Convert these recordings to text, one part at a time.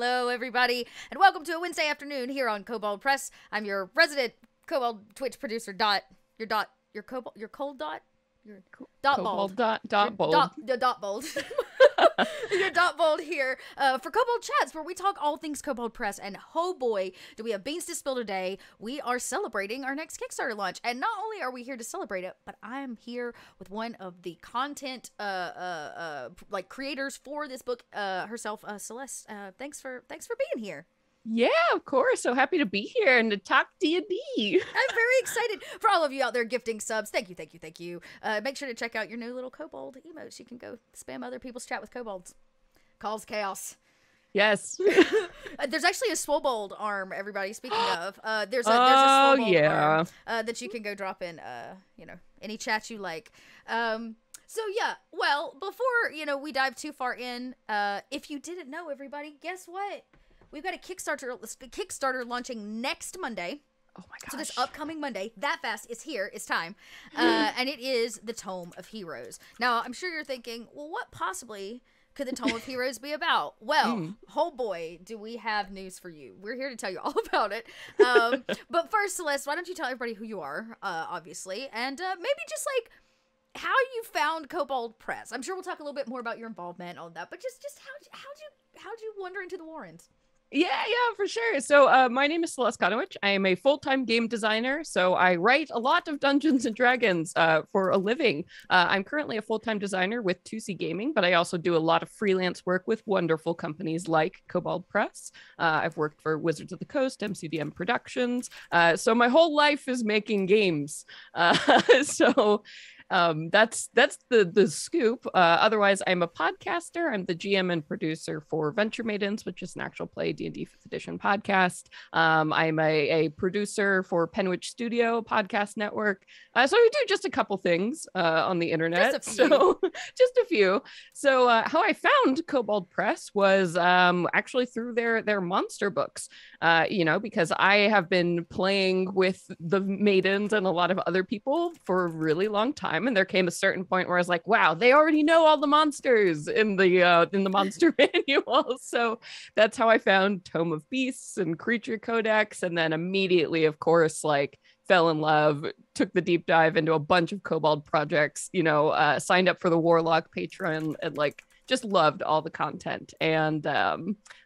Hello, everybody, and welcome to a Wednesday afternoon here on Kobold Press. I'm your resident Kobold Twitch producer, Dot. Your Kobold, your cold Dot? Your Dot Bold. Dot Bold. Dot Bold. Your Dot Bold here for Kobold Chats, where we talk all things Kobold Press. And oh boy, do we have beans to spill today. We are celebrating our next Kickstarter launch. And not only are we here to celebrate it, but I am here with one of the content like creators for this book herself, Celeste. Thanks for being here. Yeah, of course. So happy to be here and to talk D&D. I'm very excited for all of you out there gifting subs. Thank you. Make sure to check out your new little Kobold emotes. You can go spam other people's chat with Kobolds. Cause chaos. Yes. There's actually a Swobold arm, everybody. Speaking of, there's a Swobold arm that you can go drop in, any chat you like. So yeah, well, before, we dive too far in, if you didn't know, everybody, guess what? We've got a Kickstarter launching next Monday. Oh my gosh. So this upcoming Monday, that fast, is here, it's time. And it is the Tome of Heroes. Now, I'm sure you're thinking, well, what possibly could the Tome of Heroes be about? Well, oh boy, do we have news for you. We're here to tell you all about it. But first, Celeste, why don't you tell everybody who you are, obviously, and maybe just like how you found Kobold Press. I'm sure we'll talk a little bit more about your involvement and all that, but just how'd you wander into the Warrens? Yeah, for sure. So my name is Celeste Conowich. I am a full-time game designer, so I write a lot of Dungeons and Dragons for a living. I'm currently a full-time designer with 2C Gaming, but I also do a lot of freelance work with wonderful companies like Kobold Press. I've worked for Wizards of the Coast, MCDM Productions. So my whole life is making games. That's the scoop. Otherwise, I'm a podcaster. I'm the GM and producer for Venture Maidens, which is an actual play D&D 5th edition podcast. I'm a producer for Penwitch Studio podcast network. So I do just a couple things on the internet. Just a few. So how I found Kobold Press was actually through their monster books. Because I have been playing with the Maidens and a lot of other people for a really long time. And there came a certain point where I was like, wow, they already know all the monsters in the monster manual. So that's how I found Tome of Beasts and Creature Codex. And then immediately, of course, fell in love, took the deep dive into a bunch of Kobold projects, signed up for the Warlock Patreon and just loved all the content. And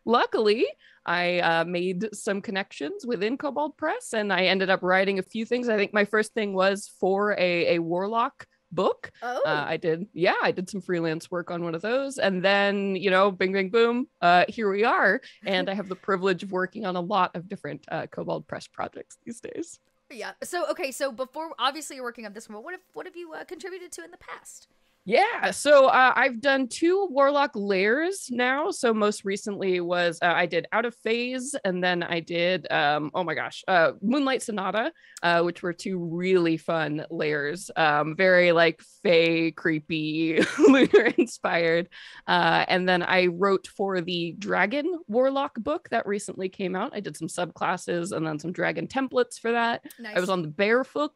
luckily, I made some connections within Kobold Press, and I ended up writing a few things. I think my first thing was for a Warlock book. I did some freelance work on one of those, and then bing bang boom, here we are. And I have the privilege of working on a lot of different Kobold Press projects these days. Yeah. So before, obviously you're working on this one, what have you contributed to in the past? Yeah, so I've done 2 Warlock layers now. So most recently was I did Out of Phase, and then I did Moonlight Sonata, which were 2 really fun layers, very fae, creepy, lunar inspired. And then I wrote for the Dragon Warlock book that recently came out. I did some subclasses and then some dragon templates for that. Nice. I was on the Bearfolk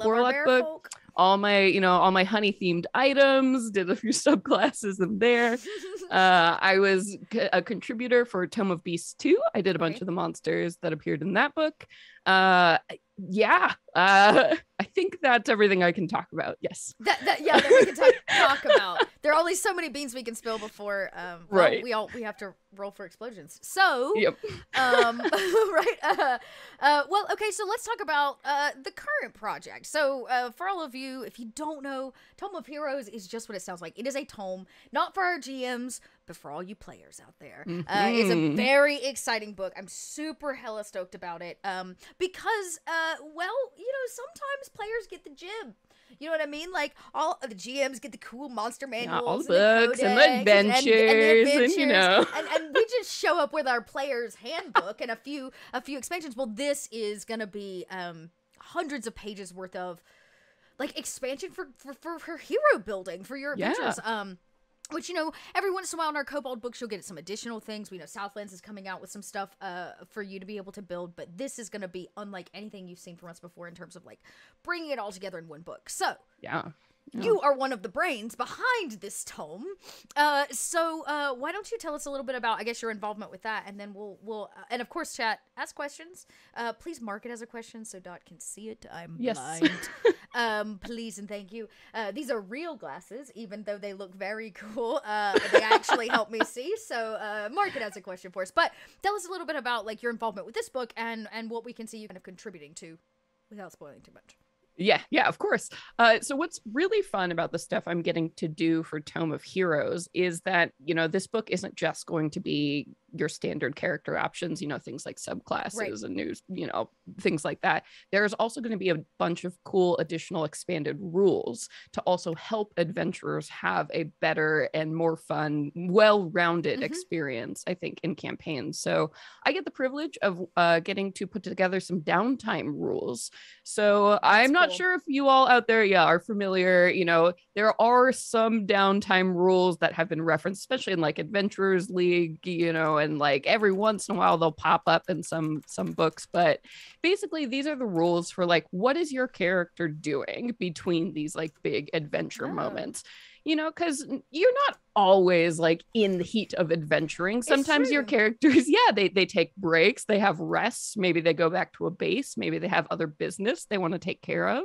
Warlock book. All my honey themed items, did a few subclasses in there. I was a contributor for Tome of Beasts 2. I did a bunch of the monsters that appeared in that book. I think that's everything I can talk about. Yes. That we can talk about. There are only so many beans we can spill before right. We have to roll for explosions. So yep. Right. Well, okay, so let's talk about the current project. So for all of you, if you don't know, Tome of Heroes is just what it sounds like. It is a tome, not for our GMs, but for all you players out there. It's a very exciting book. I'm super hella stoked about it. Because sometimes players get the jib. You know what I mean? All of the GMs get the cool monster manuals, all the books and the adventures, and we just show up with our player's handbook and a few expansions. Well, this is gonna be hundreds of pages worth of expansion for hero building for your adventures. Which, every once in a while in our Kobold books, you'll get some additional things. We know Southlands is coming out with some stuff for you to be able to build, but this is going to be unlike anything you've seen from us before in terms of, bringing it all together in one book. So, yeah. you are one of the brains behind this tome. So why don't you tell us a little bit about, I guess, your involvement with that, and then we'll and of course, chat, ask questions. Please mark it as a question so Dot can see it. I'm blind. Please and thank you. These are real glasses, even though they look very cool. They actually help me see. So mark it as a question for us. But tell us a little bit about like your involvement with this book and what we can see you kind of contributing to, without spoiling too much. Yeah, of course. So what's really fun about the stuff I'm getting to do for Tome of Heroes is that, this book isn't just going to be your standard character options, things like subclasses and news, things like that. There's also going to be a bunch of cool additional expanded rules to also help adventurers have a better and more fun, well-rounded experience, I think, in campaigns. So I get the privilege of getting to put together some downtime rules. So I'm not sure if you all out there, are familiar. There are some downtime rules that have been referenced, especially in like Adventurers League, and like every once in a while they'll pop up in some books. But basically, these are the rules for like, what is your character doing between these like big adventure moments? Because you're not always like in the heat of adventuring. Sometimes your characters, they take breaks, they have rests, maybe they go back to a base, maybe they have other business they want to take care of.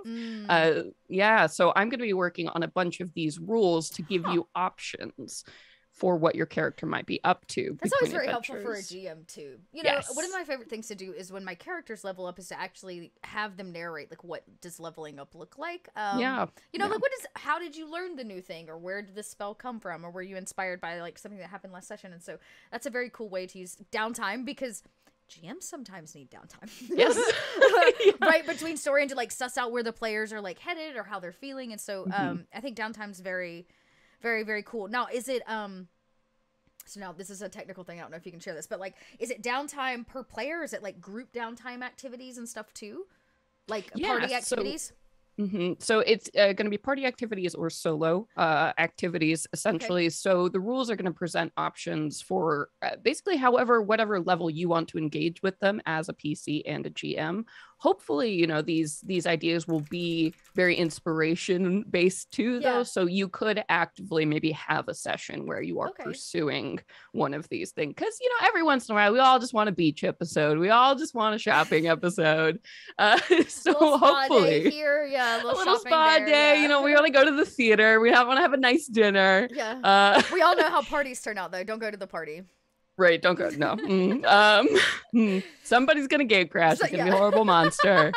So I'm going to be working on a bunch of these rules to give you options for what your character might be up to. That's always very helpful for a GM too. One of my favorite things to do is when my characters level up is to actually have them narrate like, what does leveling up look like? Like how did you learn the new thing, or where did this spell come from, or were you inspired by like something that happened last session? And so that's a very cool way to use downtime, because GMs sometimes need downtime. Yes. Right between story and to like suss out where the players are like headed or how they're feeling. And so I think downtime's very, very, very cool. Now, is it so now this is a technical thing, I don't know if you can share this, but like, is it downtime per player? Is it like group downtime activities and stuff too? Like party activities? So it's going to be party activities or solo activities, essentially. Okay. So the rules are going to present options for basically whatever level you want to engage with them as a PC and a GM. Hopefully, these ideas will be very inspiration based too, though. So you could actively maybe have a session where you are pursuing one of these things. Because, every once in a while, we all just want a beach episode. We all just want a shopping episode. So hopefully a little spa day. We want to go to the theater. We want to have a nice dinner. We all know how parties turn out, though. Don't go to the party. Right, don't go. No. Somebody's gonna gate crash. It's gonna be a horrible monster.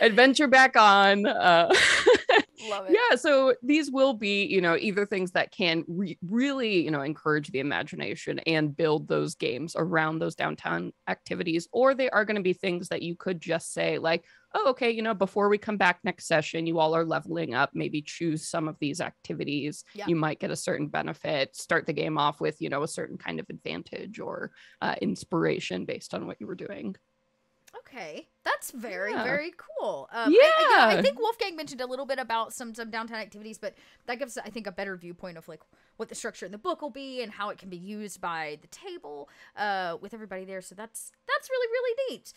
Adventure back on. Love it. Yeah, so these will be, either things that can really, encourage the imagination and build those games around those downtown activities, or they are going to be things that you could just say like, oh, okay, before we come back next session, you all are leveling up, maybe choose some of these activities. You might get a certain benefit, start the game off with, a certain kind of advantage or inspiration based on what you were doing. Okay, that's very, very cool. I think Wolfgang mentioned a little bit about some downtown activities, but that gives, I think, a better viewpoint of like what the structure in the book will be and how it can be used by the table with everybody there. So that's really, really neat.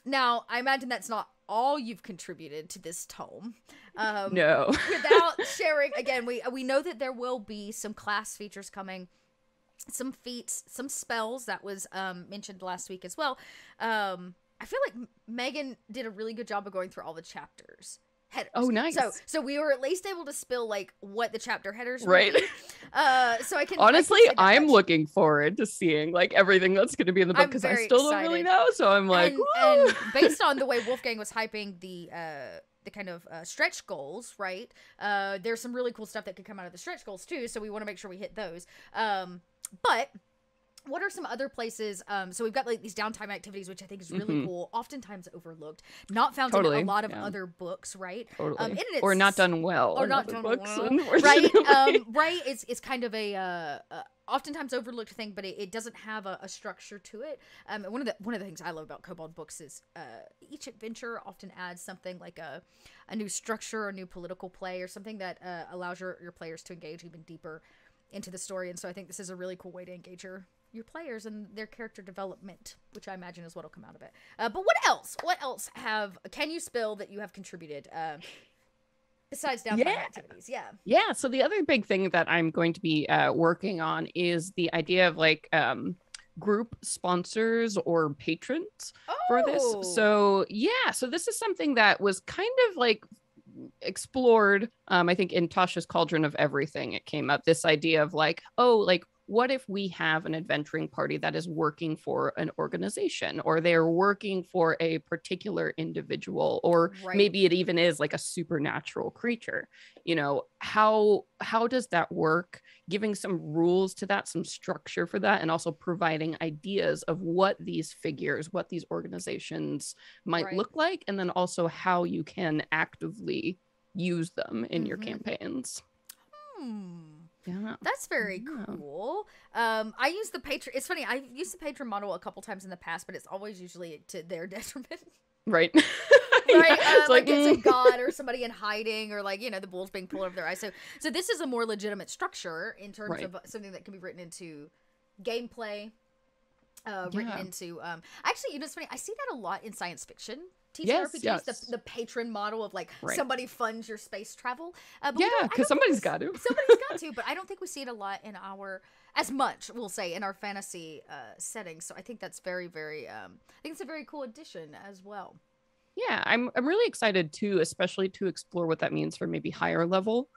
Now, I imagine that's not all you've contributed to this tome. No. Without sharing, again, we know that there will be some class features coming, some feats, some spells that was mentioned last week as well. I feel like Megan did a really good job of going through all the chapters. Headers. Oh, nice. So we were at least able to spill like what the chapter headers were. Right. So I can honestly, I'm looking forward to seeing like everything that's going to be in the book because I still don't really know. So I'm like, and based on the way Wolfgang was hyping the kind of stretch goals, right? There's some really cool stuff that could come out of the stretch goals too. So we want to make sure we hit those. But what are some other places? So we've got like these downtime activities, which I think is really cool. Oftentimes overlooked, not found in a lot of other books, right? Or not done well. Or not done books, well, right? Right. It's kind of a oftentimes overlooked thing, but it doesn't have a structure to it. One of the things I love about Kobold books is each adventure often adds something like a new structure, a new political play, or something that allows your players to engage even deeper into the story. And so I think this is a really cool way to engage your players and their character development, which I imagine is what will come out of it. But what else can you spill that you have contributed? Besides Downtime Activities, yeah. Yeah. So the other big thing that I'm going to be working on is the idea of like group sponsors or patrons for this. So yeah, so this is something that was kind of like explored. I think in Tasha's Cauldron of Everything, it came up this idea of like, oh, like what if we have an adventuring party that is working for an organization, or they're working for a particular individual, or maybe it even is like a supernatural creature. You know, how does that work? Giving some rules to that, some structure for that, and also providing ideas of what these figures, what these organizations might look like, and then also how you can actively use them in your campaigns. Yeah. That's very cool. I use the patron. It's funny. I've used the patron model a couple times in the past, but it's always usually to their detriment. Right. Right. It's like it's a god or somebody in hiding, or like, you know, the bull's being pulled over their eyes. So this is a more legitimate structure in terms of something that can be written into gameplay. Written into actually, you know, it's funny. I see that a lot in science fiction. TTRPGs, the patron model of like somebody funds your space travel. Because somebody's got to. Somebody's got to, but I don't think we see it a lot in as much, we'll say, in our fantasy settings. So I think that's very, very, I think it's a very cool addition as well. Yeah, I'm really excited too, especially to explore what that means for maybe higher level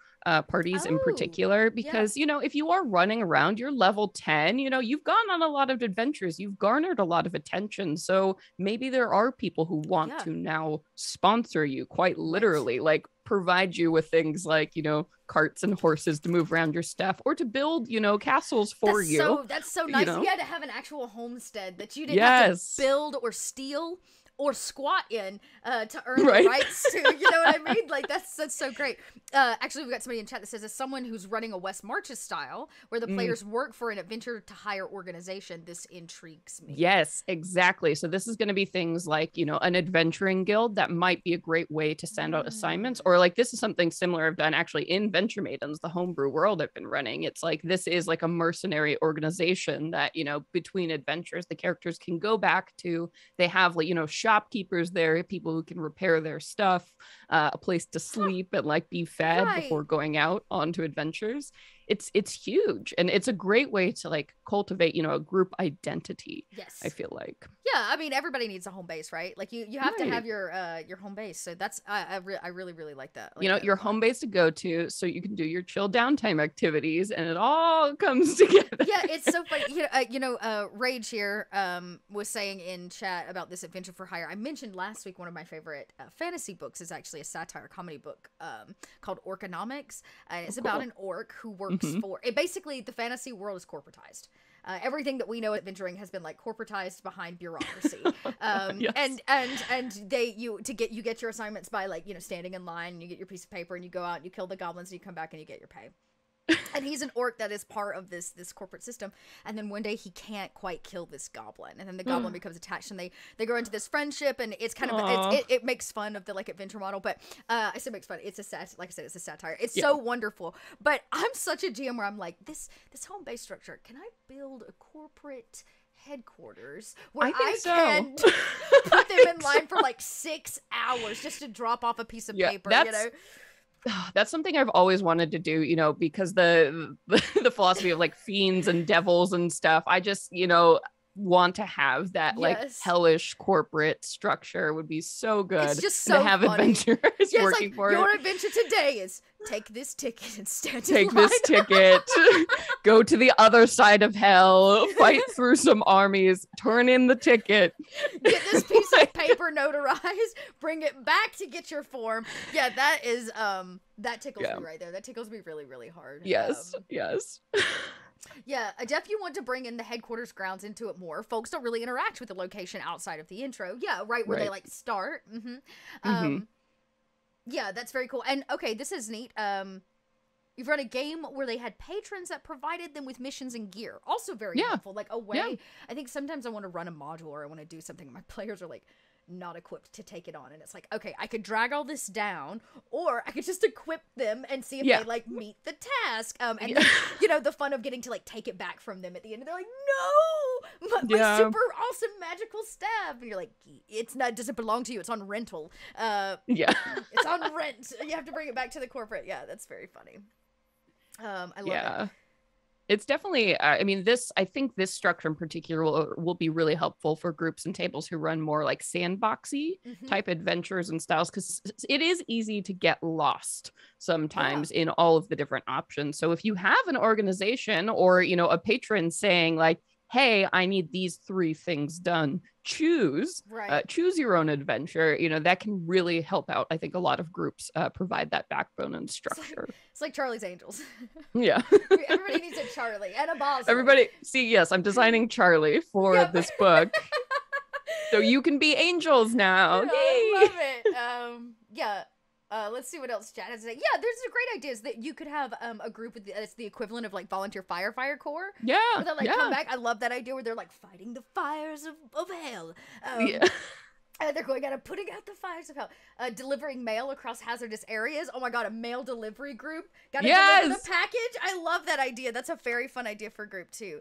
parties in particular, because you know, if you are running around, you're level 10, you know, you've gone on a lot of adventures, you've garnered a lot of attention, so maybe there are people who want to now sponsor you, quite literally, like provide you with things like, you know, carts and horses to move around your stuff, or to build, you know, castles for you. So that's so nice. You know? Yeah, to have an actual homestead that you didn't have to build or steal or squat in to earn the rights to, you know what I mean? Like, that's so great. Actually, we've got somebody in chat that says, as someone who's running a West Marches style, where the players work for an adventure to hire organization, this intrigues me. Yes, exactly. So this is going to be things like, you know, an adventuring guild that might be a great way to send out assignments, or like this is something similar I've done actually in Venture Maidens, the homebrew world I've been running. It's like, this is like a mercenary organization that, you know, between adventures, the characters can go back to. They have, like, you know, shopkeepers there, people who can repair their stuff, a place to sleep and like be fed before going out onto adventures. It's huge, and it's a great way to like cultivate, you know, a group identity. I feel like. Yeah, I mean, everybody needs a home base, right? Like you have to have your home base. So that's I really like that. Like, you know, your home base to go to, so you can do your chill downtime activities, and it all comes together. Yeah, it's so funny. Rage here was saying in chat about this adventure for hire. I mentioned last week one of my favorite fantasy books is actually a satire comedy book called Orconomics, and it's about an orc who works for it. Basically, the fantasy world is corporatized. Everything that we know adventuring has been like corporatized behind bureaucracy. And you get your assignments by, like, you know, standing in line, and you get your piece of paper, and you go out and you kill the goblins, and you come back and you get your pay. And he's an orc that is part of this corporate system. And then one day he can't quite kill this goblin, and then the goblin becomes attached, and they grow into this friendship, and it's kind of it makes fun of the like adventure model, but I say makes fun. It's like I said, it's a satire. It's so wonderful. But I'm such a GM where I'm like, this home base structure. Can I build a corporate headquarters where I can put them in line for like 6 hours just to drop off a piece of paper? You know. That's something I've always wanted to do, you know, because the philosophy of like fiends and devils and stuff, I just, you know, want to have that like hellish corporate structure. Would be so good. It's just so to have funny. Adventurers working like, for your it. Adventure today is take this ticket and stand take this ticket, go to the other side of hell, fight through some armies, turn in the ticket, get this piece of paper notarized, bring it back to get your form. Yeah, that is that tickles me right there. That tickles me really, really hard. Yes. Yeah, Jeff, you want to bring in the headquarters grounds into it more. Folks don't really interact with the location outside of the intro. Yeah, right where they like start. Yeah, that's very cool. And okay, this is neat. You've run a game where they had patrons that provided them with missions and gear. Also very helpful. Like a way. I think sometimes I want to run a module or I want to do something, and my players are like, not equipped to take it on. And it's like, okay, I could drag all this down, or I could just equip them and see if they like meet the task. And then, you know, the fun of getting to like take it back from them at the end, and they're like, no, my super awesome magical staff. And you're like, it's not, doesn't belong to you. It's on rental. It's on rent. You have to bring it back to the corporate. Yeah, that's very funny. I love it. It's definitely, I mean, I think this structure in particular will be really helpful for groups and tables who run more like sandboxy type adventures and styles, because it is easy to get lost sometimes in all of the different options. So if you have an organization or, you know, a patron saying like, hey, I need these 3 things done, choose your own adventure, you know, that can really help out. I think a lot of groups provide that backbone and structure. It's like Charlie's Angels. Yeah. Everybody needs a Charlie and a Bosley. Everybody, yes, I'm designing Charlie for this book. So you can be angels now. I love it. Let's see what else chat has to say. Yeah, there's a great idea is that you could have a group with it's the equivalent of like volunteer firefighter corps. Yeah. Where they'll like come back. I love that idea where they're like fighting the fires of hell. And they're going out and putting out the fires of hell. Delivering mail across hazardous areas. Oh my god, a mail delivery group. Gotta deliver the package. I love that idea. That's a very fun idea for a group too.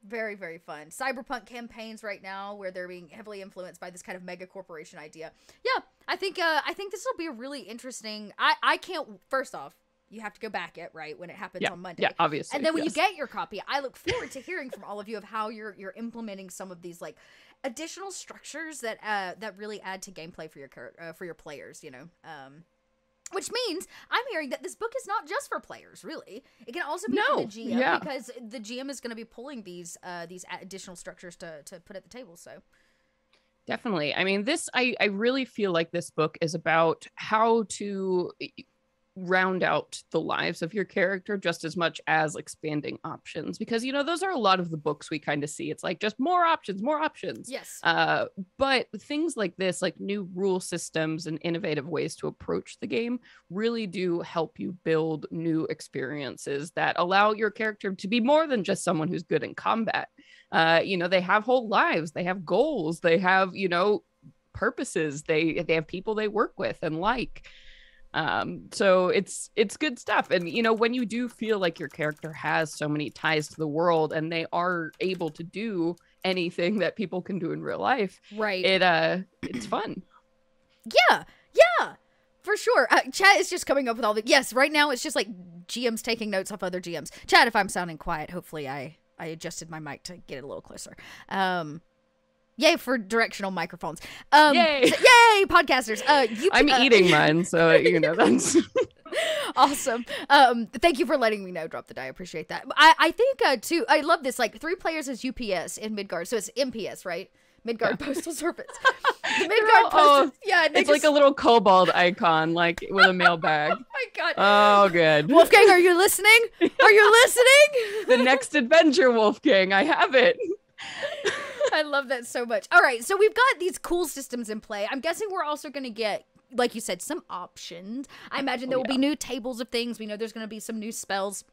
Very, very fun. Cyberpunk campaigns right now where they're being heavily influenced by this kind of mega corporation idea. Yeah, I think this will be a really interesting. I can't. First off, you have to go back it right when it happens on Monday. Yeah, obviously. And then when you get your copy, I look forward to hearing from all of you of how you're implementing some of these like additional structures that really add to gameplay for your players. You know. Which means I'm hearing that this book is not just for players, really. It can also be for the GM because the GM is going to be pulling these additional structures to put at the table. So definitely. I mean, I really feel like this book is about how to round out the lives of your character just as much as expanding options, because you know those are a lot of the books we kind of see. It's like just more options. Yes. But things like this, like new rule systems and innovative ways to approach the game, really do help you build new experiences that allow your character to be more than just someone who's good in combat. You know, they have whole lives, they have goals, they have, you know, purposes, they have people they work with and like. So it's good stuff. And you know, when you do feel like your character has so many ties to the world and they are able to do anything that people can do in real life, right, it's fun. Yeah, for sure. Chat is just coming up with all the right now it's just like GMs taking notes off other GMs. Chat, if I'm sounding quiet, hopefully I adjusted my mic to get it a little closer. Yay for directional microphones. Yay! So, yay, podcasters. I'm eating mine, so you know that's awesome. Thank you for letting me know. Drop the die. I appreciate that. I think too. I love this. Like 3 players as UPS in Midgard, so it's MPS, right? Midgard Postal Service. The Midgard Postal. It's like a little kobold icon, like with a mailbag. Oh my god. Oh, good. Wolfgang, are you listening? Are you listening? The next adventure, Wolfgang. I have it. I love that so much. All right, so we've got these cool systems in play. I'm guessing we're also going to get, like you said, some options. I imagine there will be new tables of things. We know there's going to be some new spells.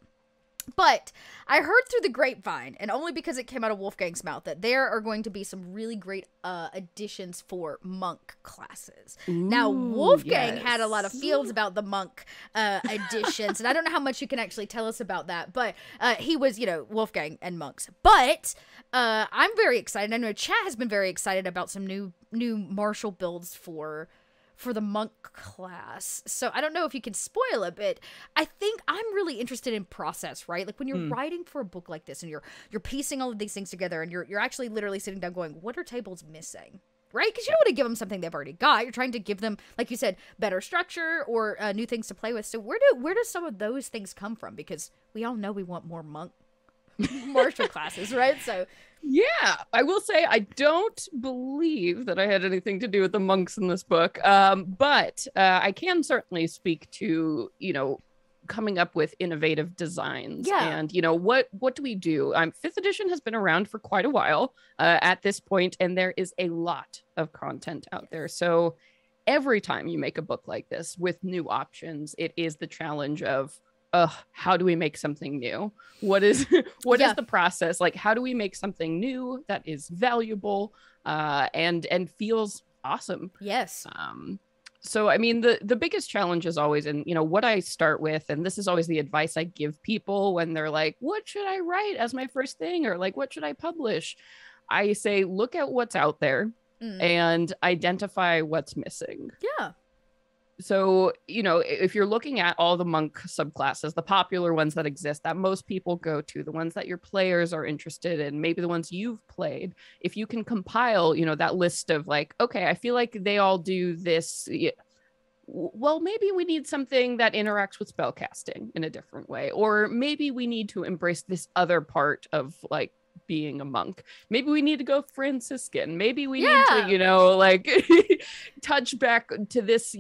But I heard through the grapevine, and only because it came out of Wolfgang's mouth, that there are going to be some really great additions for monk classes. Now, Wolfgang had a lot of feels about the monk additions, and I don't know how much you can actually tell us about that, but he was, you know, Wolfgang and monks. But I'm very excited. I know chat has been very excited about some new martial builds for the monk class. So I don't know if you can spoil it, but I think I'm really interested in process, right? Like when you're writing for a book like this and you're piecing all of these things together and you're actually literally sitting down going, what are tables missing? Right? Because you don't want to give them something they've already got. You're trying to give them, like you said, better structure or new things to play with. So where do some of those things come from? Because we all know we want more monk martial classes, right? So yeah, I will say I don't believe that I had anything to do with the monks in this book, but I can certainly speak to, you know, coming up with innovative designs. And, you know, what do we do? 5th edition has been around for quite a while at this point, and there is a lot of content out there. So every time you make a book like this with new options, it is the challenge of, how do we make something new? What is the process? Like, how do we make something new that is valuable and feels awesome? Yes. So, I mean, the biggest challenge is always, and what I start with, and this is always the advice I give people when they're like, what should I write as my first thing? Or like, what should I publish? I say, look at what's out there and identify what's missing. Yeah. So, if you're looking at all the monk subclasses, the popular ones that exist that most people go to, the ones that your players are interested in, maybe the ones you've played, if you can compile, that list of like, okay, I feel like they all do this. Well, maybe we need something that interacts with spellcasting in a different way, or maybe we need to embrace this other part of like being a monk. Maybe we need to go Franciscan. Maybe we need to, like touch back to this,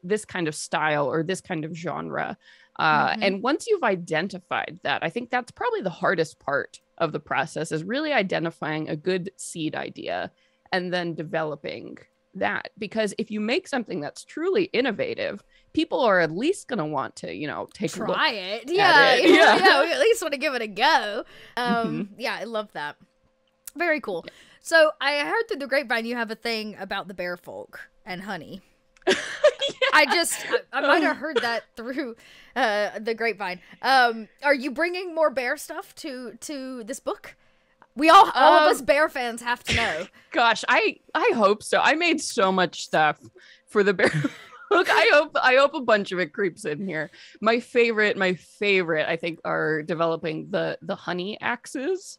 this kind of style or this kind of genre. And once you've identified that, I think that's probably the hardest part of the process, is really identifying a good seed idea and then developing that. Because if you make something that's truly innovative, people are at least going to want to, take a look try it. Yeah. We at least want to give it a go. Yeah, I love that. Very cool. Yeah. So I heard through the grapevine you have a thing about the bear folk and honey. I might have heard that through the grapevine. Are you bringing more bear stuff to this book? We all of us bear fans have to know. Gosh, I hope so. I made so much stuff for the bear. Look, I hope a bunch of it creeps in here. My favorite, I think, are developing the honey axes.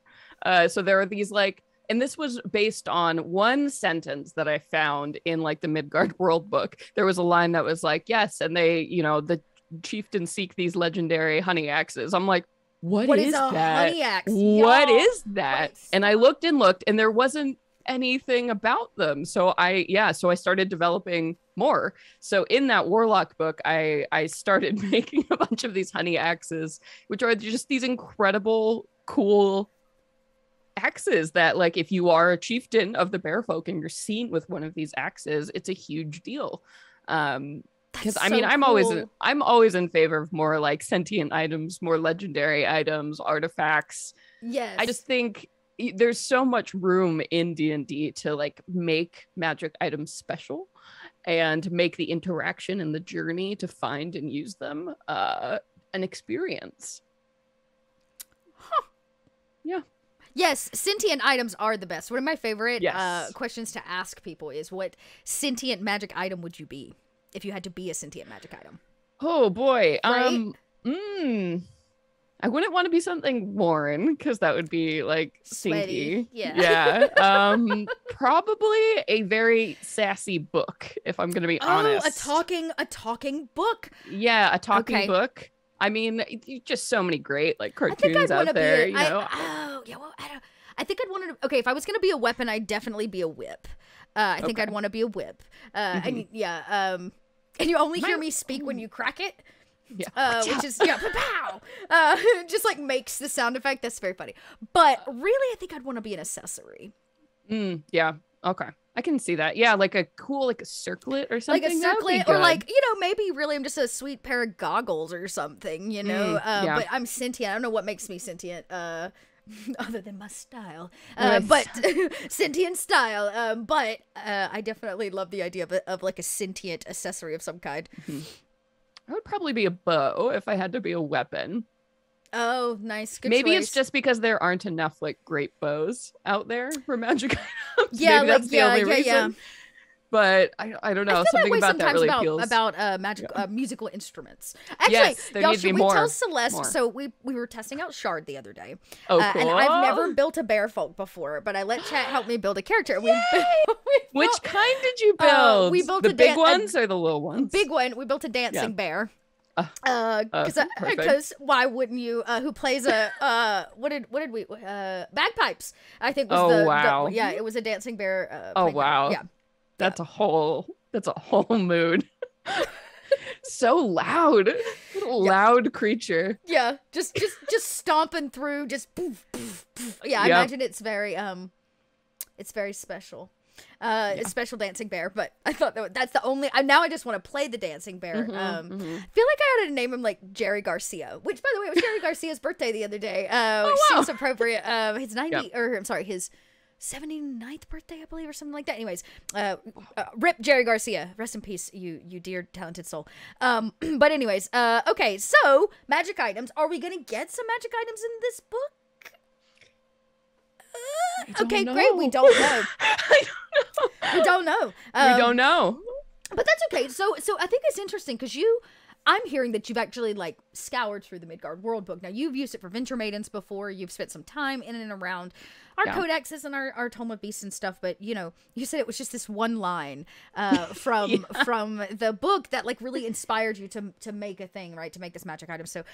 So there are these like, and this was based on one sentence that I found in like the Midgard World book. There was a line that was like, yes, and they, the chieftains seek these legendary honey axes. I'm like, what is that? Honey axe? What is that? Christ. And I looked and there wasn't anything about them. So I started developing more. So in that warlock book, I started making a bunch of these honey axes, which are just these incredible, cool axes that, like, if you are a chieftain of the bear folk and you're seen with one of these axes, it's a huge deal. Because I mean, cool. I'm always in favor of more like sentient items, more legendary items, artifacts. Yes. I just think there's so much room in D&D to like make magic items special and make the interaction and the journey to find and use them an experience. Huh. Yeah. Yes, sentient items are the best. One of my favorite Yes. questions to ask people is, what sentient magic item would you be if you had to be a sentient magic item? Oh boy. Right? I wouldn't want to be something worn because that would be like stinky. Sweaty. Yeah. Yeah. Probably a very sassy book, if I'm gonna be honest. A talking book. Yeah, a talking Okay. book. I mean, just so many great like I think cartoons I'd want out to there, be. you know. I think I'd want to. Okay, if I was gonna be a weapon, I'd definitely be a whip. I think I'd want to be a whip. And yeah. And you only hear me speak when you crack it. Yeah. Which is pow. Just like makes the sound effect. That's very funny. But really, I think I'd want to be an accessory. Yeah. Okay. I can see that. Yeah, like a cool, like a circlet or something. Like a That would be circlet, or good. like, maybe really I'm just a sweet pair of goggles or something, yeah. But I'm sentient. I don't know what makes me sentient, other than my style. Yes. But sentient style. But I definitely love the idea of like a sentient accessory of some kind. I would probably be a bow if I had to be a weapon. Oh, nice. Good Maybe choice. it's just because there aren't enough like great bows out there for magic items. Yeah, Maybe that's the only reason. yeah. But I don't know. I feel Something that way about that sometimes really appeals. about magic musical instruments. Actually, Yes, there y'all, needs to should be we more. tell Celeste? More. So we were testing out Shard the other day. Oh, And cool. I've never built a bear folk before, but I let chat help me build a character. Which kind did you build? we built the a big ones or the little ones? big one. We built a dancing bear. Perfect. Because why wouldn't you? Who plays a what did we bagpipes? I think was wow. it was a dancing bear. Oh playing the- wow. Yeah. That's a whole mood. So loud. What a loud creature. Yeah, just stomping through, just poof, poof, poof. Yeah, I Yep. imagine it's very special. special dancing bear, but I thought that's the only. Now I just want to play the dancing bear. I feel like I ought to name him like Jerry Garcia, which by the way it was Jerry Garcia's birthday the other day. Which seems appropriate. His 90 or I'm sorry, his 79th birthday, I believe, or something like that. Anyways, rip Jerry Garcia, rest in peace, you dear talented soul. But anyways, okay, so magic items. Are we gonna get some magic items in this book? Okay, great. We don't know. We don't know. We don't know. But that's okay. So I think it's interesting because I'm hearing that you've actually like scoured through the Midgard World Book. Now you've used it for Venture Maidens before. You've spent some time in and around our codexes and our Tome of Beasts and stuff. But you said it was just this one line from the book that like really inspired you to make a thing, right? To make this magic item. So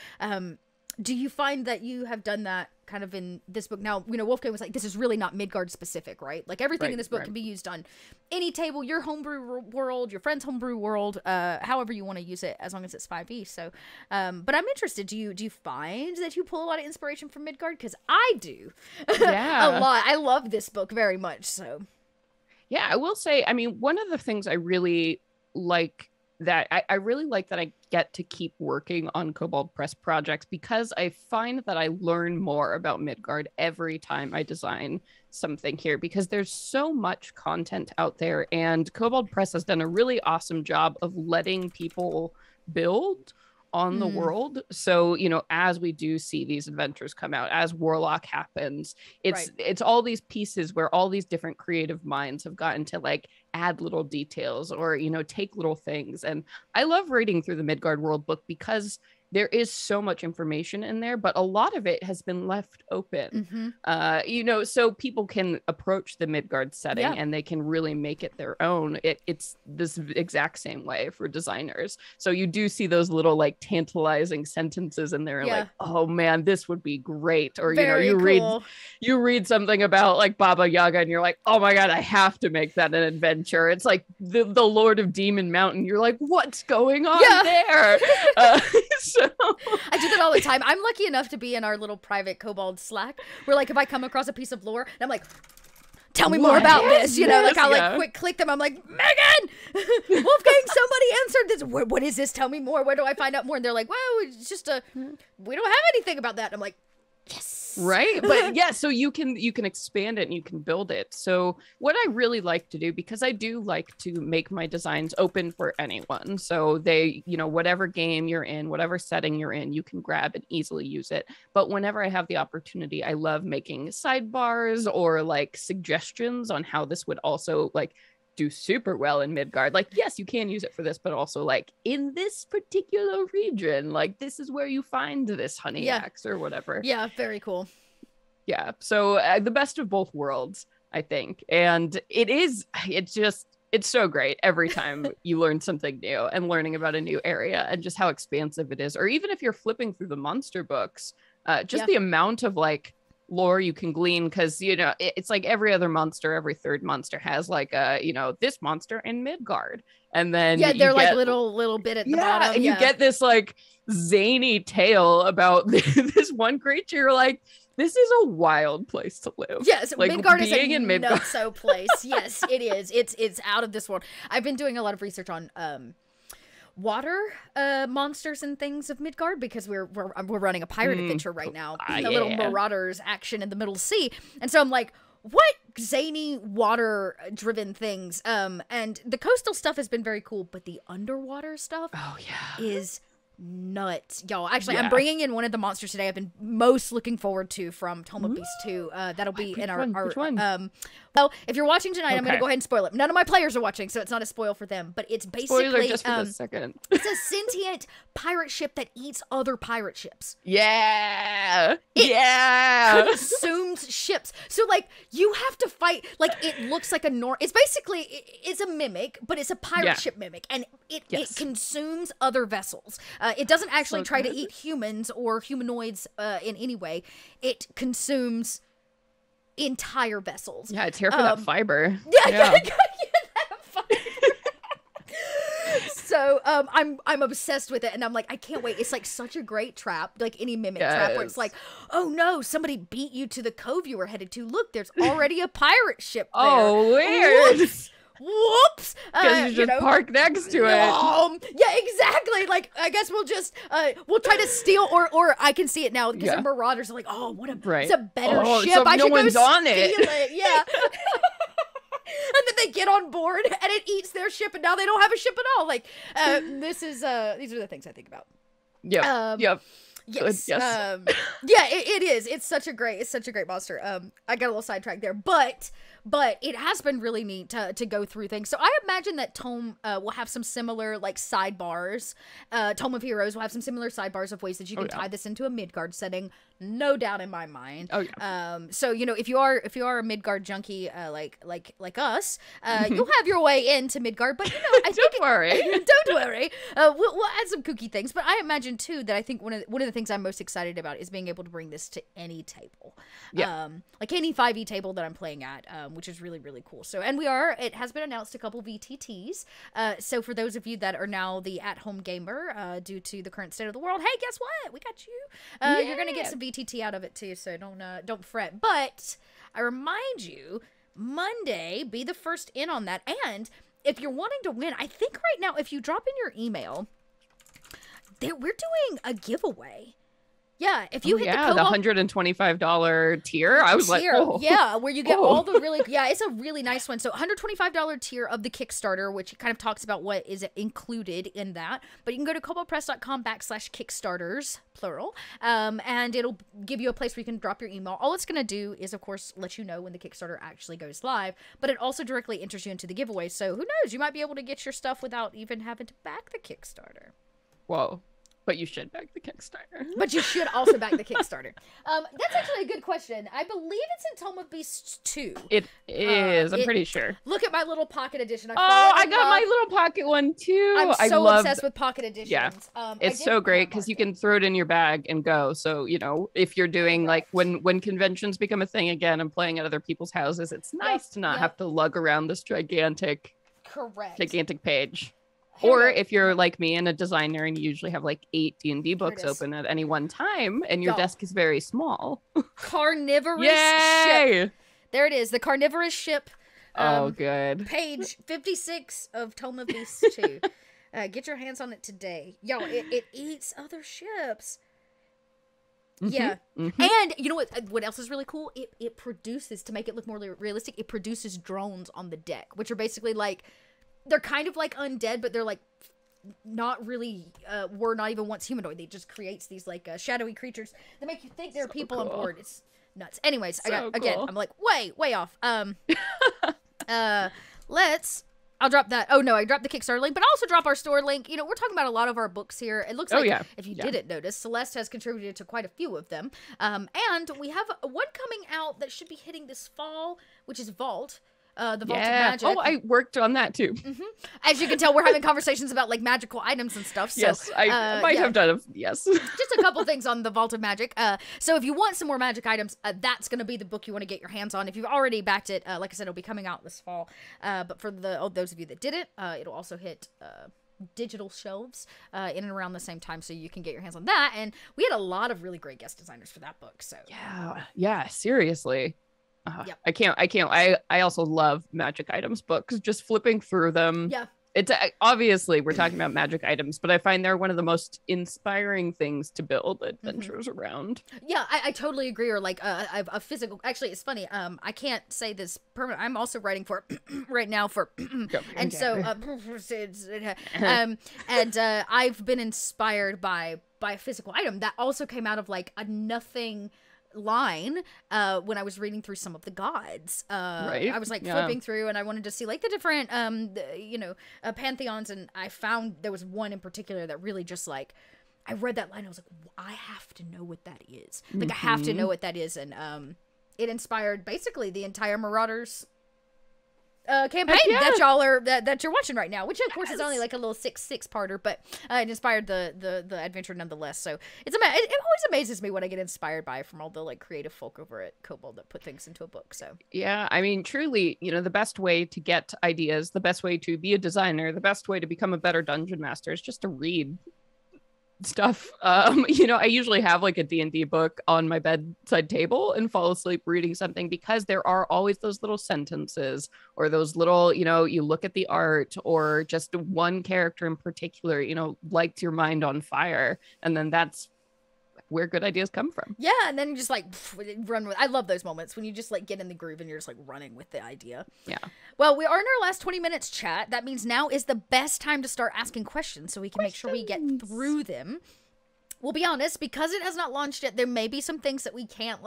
do you find that you have done that kind of in this book? Now, Wolfgang was like, this is really not Midgard specific, right? Like everything in this book can be used on any table, your homebrew world, your friend's homebrew world, however you want to use it, as long as it's 5e. So, but I'm interested. Do you find that you pull a lot of inspiration from Midgard? Because I do. Yeah. A lot. I love this book very much. So, yeah, I will say, I mean, one of the things I really like that I really like that I get to keep working on Kobold Press projects because I find that I learn more about Midgard every time I design something here because there's so much content out there, and Kobold Press has done a really awesome job of letting people build on the world. So, as we do see these adventures come out, as Warlock happens, it's all these pieces where all these different creative minds have gotten to like add little details or, take little things. And I love reading through the Midgard World Book because there is so much information in there, but a lot of it has been left open, so people can approach the Midgard setting and they can really make it their own. It's this exact same way for designers. So you do see those little like tantalizing sentences in there, like, oh man, this would be great. Or, you read something about like Baba Yaga and you're like, oh my God, I have to make that an adventure. It's like the Lord of Demon Mountain. You're like, what's going on there? So I do that all the time. I'm lucky enough to be in our little private Kobold Slack where like if I come across a piece of lore and I'm like, tell me more about this, like I'll like quick click them. I'm like, Megan, Wolfgang, somebody answered this. What is this? Tell me more. Where do I find out more? And they're like, well, it's just we don't have anything about that. And I'm like, yes. Right. But yeah, so you can expand it and you can build it. So what I really like to do, because I do like to make my designs open for anyone. So they, whatever game you're in, whatever setting you're in, you can grab and easily use it. But whenever I have the opportunity, I love making sidebars or like suggestions on how this would also like do super well in Midgard. Like, yes, you can use it for this, but also like in this particular region, like this is where you find this honey axe or whatever. Yeah, very cool. Yeah, so the best of both worlds, I think. And it's so great every time you learn something new and learning about a new area and just how expansive it is. Or even if you're flipping through the monster books, the amount of like lore you can glean, because it's like every other monster, every third monster has like this monster in Midgard, and then they're like little bit at the bottom, and you get this like zany tale about this one creature. You're like, this is a wild place to live. Yes, like Midgard is a nutso place. Yes, it is. It's out of this world. I've been doing a lot of research on water monsters and things of Midgard because we're running a pirate adventure right now, a little Marauders action in the Middle Sea, and so I'm like, what zany water driven things, and the coastal stuff has been very cool, but the underwater stuff is nuts, y'all. Actually, I'm bringing in one of the monsters today I've been most looking forward to from Tome of Beasts 2. That'll be in our which one? Well, if you're watching tonight, I'm going to go ahead and spoil it. None of my players are watching, so it's not a spoil for them. But it's basically spoiler just for a second. It's a sentient pirate ship that eats other pirate ships. It consumes ships. So like you have to fight. Like it looks like it's basically it's a mimic, but it's a pirate ship mimic, and it consumes other vessels. It doesn't actually try to eat humans or humanoids in any way. It consumes entire vessels. Yeah, it's here for that fiber. Yeah. That fiber. So I'm obsessed with it, and I'm like, I can't wait. It's like such a great trap, like any mimic trap, where it's like, oh no, somebody beat you to the cove you were headed to. Look, there's already a pirate ship there. Oh, weird. Whoops! Because you just park next to it. Yeah, exactly. Like, I guess we'll just we'll try to steal, or I can see it now because the marauders are like, oh, what a it's a better ship. So I should no one's go on steal it. Yeah. And then they get on board, and it eats their ship, and now they don't have a ship at all. Like, these are the things I think about. Yeah. Yep. Yes. Yes. Yeah, it is. It's such a great monster. I got a little sidetracked there, but it has been really neat to go through things. So I imagine that Tome will have some similar like sidebars. Tome of Heroes will have some similar sidebars of ways that you can tie this into a Midgard setting. No doubt in my mind. Oh yeah. So you know, if you are a Midgard junkie like us, you'll have your way into Midgard. But you know, Don't worry. Don't worry. We'll add some kooky things. But I imagine too that I think one of the things I'm most excited about is being able to bring this to any table. Yeah. Like any 5e table that I'm playing at, which is really, really cool. So, and it has been announced a couple VTTs. So for those of you that are now the at-home gamer, due to the current state of the world, hey, guess what? We got you. You're going to get some VTT out of it too. So don't fret. But I remind you, Monday, be the first in on that. And if you're wanting to win, I think right now, if you drop in your email, we're doing a giveaway. Yeah, if you hit the Kobold, the $125 tier, I was like, oh. Yeah, where you get all the really, it's a really nice one. So $125 tier of the Kickstarter, which kind of talks about what is included in that. But you can go to koboldpress.com/Kickstarters, plural, and it'll give you a place where you can drop your email. All it's going to do is, of course, let you know when the Kickstarter actually goes live, but it also directly enters you into the giveaway. So who knows, you might be able to get your stuff without even having to back the Kickstarter. Whoa. But you should back the Kickstarter. But you should also back the Kickstarter. That's actually a good question. I believe it's in Tome of Beasts 2. It is. I'm pretty sure. Look at my little pocket edition. I got my little pocket one too. I'm so obsessed with pocket editions. Yeah. It's so great because you can throw it in your bag and go. So, you know, if you're doing like when conventions become a thing again and playing at other people's houses, it's nice to not have to lug around this gigantic page. Or if you're like me and a designer and you usually have like 8 D&D books open at any one time and your desk is very small. Carnivorous ship. There it is. The carnivorous ship. Good. Page 56 of Tome of Beasts 2. Get your hands on it today. Yo, it eats other ships. Yeah. And you know what else is really cool? It produces, to make it look more realistic, it produces drones on the deck, which are basically like, they're kind of like undead, but they're like not really, were not even once humanoid. They just creates these like shadowy creatures that make you think there are people on board. It's nuts. Anyways, again, I'm like way off. I'll drop that. Oh no, I dropped the Kickstarter link, but I'll also drop our store link. You know, we're talking about a lot of our books here. It looks like, if you didn't notice, Celeste has contributed to quite a few of them. And we have one coming out that should be hitting this fall, which is Vault. The Vault of Magic. Oh, I worked on that too. As you can tell, we're having conversations about like magical items and stuff. So, yes, I might have done yes. Just a couple things on the Vault of Magic. So if you want some more magic items, that's going to be the book you want to get your hands on. If you've already backed it, like I said, it'll be coming out this fall. But for those of you that didn't, it'll also hit digital shelves in and around the same time, so you can get your hands on that. And we had a lot of really great guest designers for that book. So yeah, seriously. I can't. I also love magic items books. Just flipping through them. Yeah. It's obviously we're talking about magic items, but I find they're one of the most inspiring things to build adventures around. Yeah, I totally agree. Or like a physical. Actually, it's funny. I can't say this permanent. I'm also writing for right now for, and so I've been inspired by a physical item that also came out of like a nothing line when I was reading through some of the gods. I was like flipping through and I wanted to see like the different pantheons, and I found there was one in particular that really just like, I read that line and I was like, I have to know what that is. Like I have to know what that is. And it inspired basically the entire Marauders campaign yeah. that y'all are that you're watching right now, which of course is only like a little six-parter, but it inspired the adventure nonetheless. So it always amazes me what I get inspired by from all the like creative folk over at Kobold that put things into a book. So yeah, I mean, truly, the best way to get ideas, the best way to be a designer, the best way to become a better dungeon master is just to read stuff. I usually have like a D&D book on my bedside table and fall asleep reading something, because there are always those little sentences or those little, you look at the art or just one character in particular, lights your mind on fire, and then that's where good ideas come from. Yeah, and then you just like run with. I love those moments when you just like get in the groove and you're just like running with the idea. Yeah. Well, we are in our last 20 minutes, chat. That means now is the best time to start asking questions so we can make sure we get through them. We'll be honest, because it has not launched yet, there may be some things that we can't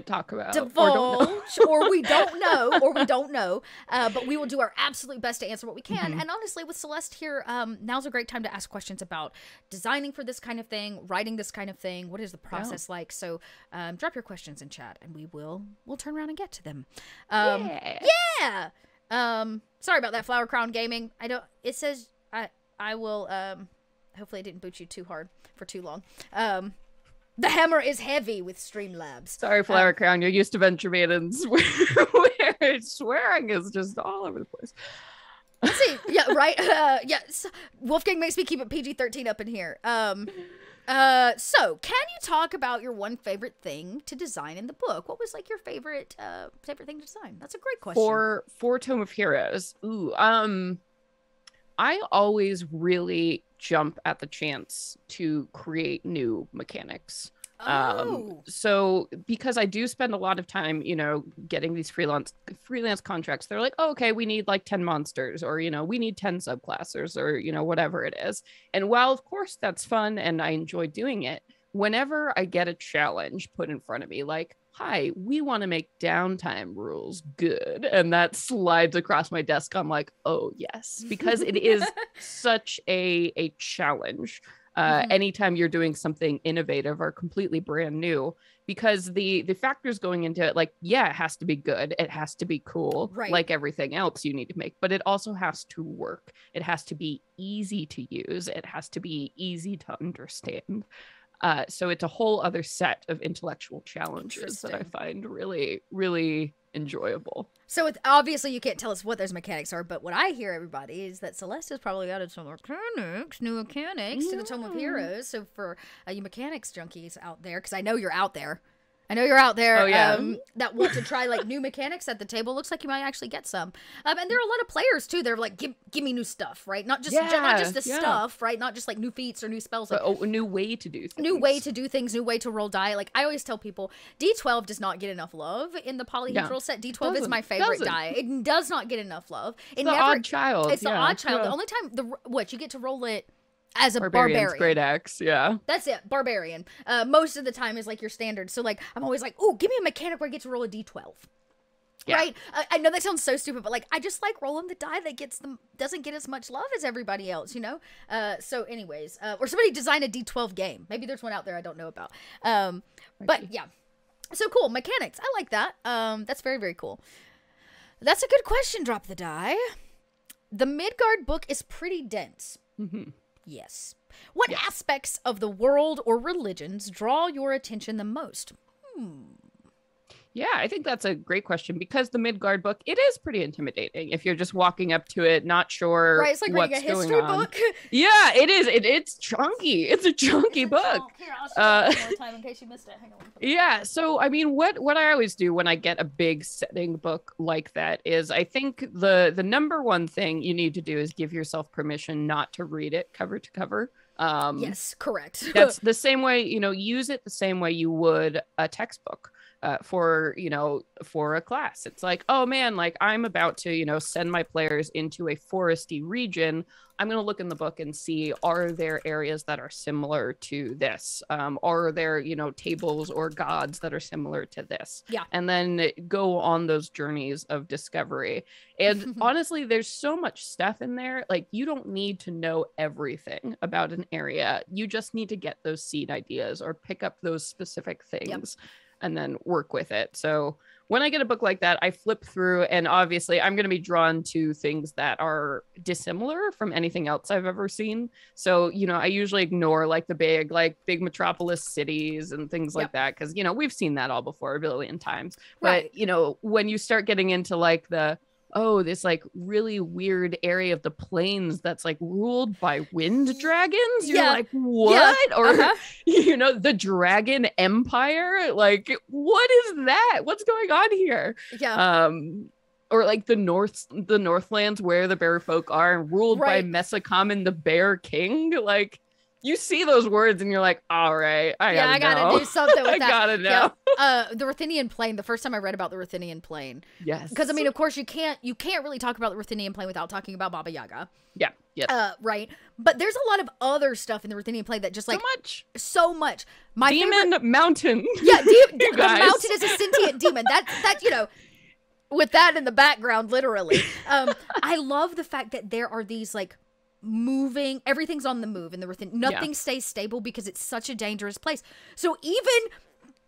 talk about, divulge, or we don't know, but we will do our absolute best to answer what we can. And honestly, with Celeste here, now's a great time to ask questions about designing for this kind of thing, writing this kind of thing. What is the process like? So drop your questions in chat and we'll turn around and get to them. Yeah. Sorry about that, Flower Crown Gaming. It says I will, hopefully I didn't boot you too hard for too long. The hammer is heavy with Streamlabs. Sorry, Flower Crown. You're used to Venture Maidens where swearing is just all over the place. Let's see. Yeah, right. Wolfgang makes me keep it PG-13 up in here. So can you talk about your one favorite thing to design in the book? What was like your favorite thing to design? That's a great question. For Tome of Heroes. Ooh, I always really jump at the chance to create new mechanics. So because I do spend a lot of time, getting these freelance contracts, they're like, oh, okay, we need like 10 monsters, or, we need 10 subclasses, or, whatever it is. And while of course that's fun and I enjoy doing it, whenever I get a challenge put in front of me, like, hi, we want to make Downtime Rules good, and that slides across my desk, I'm like, oh yes, because it is such a challenge. Anytime you're doing something innovative or completely brand new, because the factors going into it, like, yeah, it has to be good, it has to be cool, right, like everything else you need to make, but it also has to work. It has to be easy to use. It has to be easy to understand. So it's a whole other set of intellectual challenges that I find really, really enjoyable. So obviously you can't tell us what those mechanics are, but what I hear, everybody, is that Celeste has probably added some new mechanics to the Tome of Heroes. So for you mechanics junkies out there, because I know you're out there. Oh, yeah. That want to try like new mechanics at the table. Looks like you might actually get some. And there are a lot of players too. They're like, give me new stuff, right? Not just the stuff, right? Not just like new feats or new spells. Like, a new way to do things. New way to do things. New way to roll die. Like I always tell people, D12 does not get enough love in the polyhedral set. D12 is my favorite die. It does not get enough love. It's the odd child. It's the odd child. The only time you get to roll it as a barbarian. Great axe, yeah. That's it, barbarian. Most of the time is like your standard. So like I'm always like, oh, give me a mechanic where I get to roll a d12. Yeah. Right? I know that sounds so stupid, but like I just like rolling the die that doesn't get as much love as everybody else, So anyways, or somebody design a d12 game. Maybe there's one out there I don't know about. But yeah. So cool, mechanics. I like that. That's very, very cool. That's a good question, Drop the Die. The Midgard book is pretty dense. Mm-hmm. Yes. What aspects of the world or religions draw your attention the most? Yeah, I think that's a great question, because the Midgard book, it is pretty intimidating if you're just walking up to it, not sure it's like what's reading a going history on. book. Yeah, it is. It's chunky. It's a chunky book. Here, I'll show you one more time in case you missed it. Hang on. Yeah, so I mean, what I always do when I get a big setting book like that is, I think the number one thing you need to do is give yourself permission not to read it cover to cover. Yes, correct. That's the same way, use it the same way you would a textbook. For a class. It's like, oh man, like I'm about to, send my players into a foresty region. I'm going to look in the book and see, are there areas that are similar to this? Are there, tables or gods that are similar to this? Yeah. And then go on those journeys of discovery. And honestly, there's so much stuff in there. Like, you don't need to know everything about an area. You just need to get those seed ideas or pick up those specific things. Yep. And then work with it. So when I get a book like that, I flip through, and obviously I'm going to be drawn to things that are dissimilar from anything else I've ever seen. So, I usually ignore like the big metropolis cities and things like that, because, we've seen that all before a billion times. But, when you start getting into like this like really weird area of the plains that's like ruled by wind dragons, you're like, what? Or the dragon empire, like, what is that? What's going on here? Or like the Northlands where the bear folk are, ruled by Mesocommon, the bear king. Like, you see those words and you're like, all right, I gotta do something with that. I gotta know. The Ruthenian Plain, the first time I read about the Ruthenian Plain. Yes. Because, I mean, of course, you can't really talk about the Ruthenian Plain without talking about Baba Yaga. Yeah. Yes. Right. But there's a lot of other stuff in the Ruthenian Plain that just like... So much. My Demon favorite... Mountain. Yeah, the mountain is a sentient demon. That with that in the background, literally. I love the fact that there are these, like, everything's on the move in the Ruthenian. Nothing stays stable because it's such a dangerous place. So even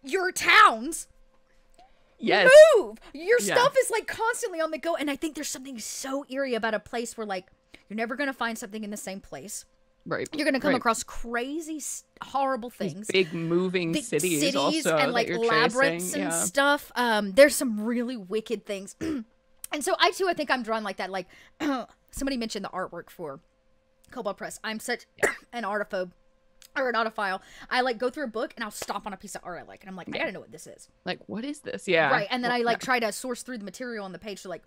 your towns move. Your stuff is like constantly on the go. And I think there's something so eerie about a place where like you're never going to find something in the same place. Right. You're going to come across crazy, horrible things. These big moving cities also and like labyrinths and stuff. There's some really wicked things. And so I think I'm drawn like that. Like somebody mentioned the artwork for Kobold Press. I'm such an artophobe or an autophile. I like go through a book and I'll stop on a piece of art I like, and I'm like, I gotta know what this is. Like, what is this? Yeah. Right. And then I like try to source through the material on the page to like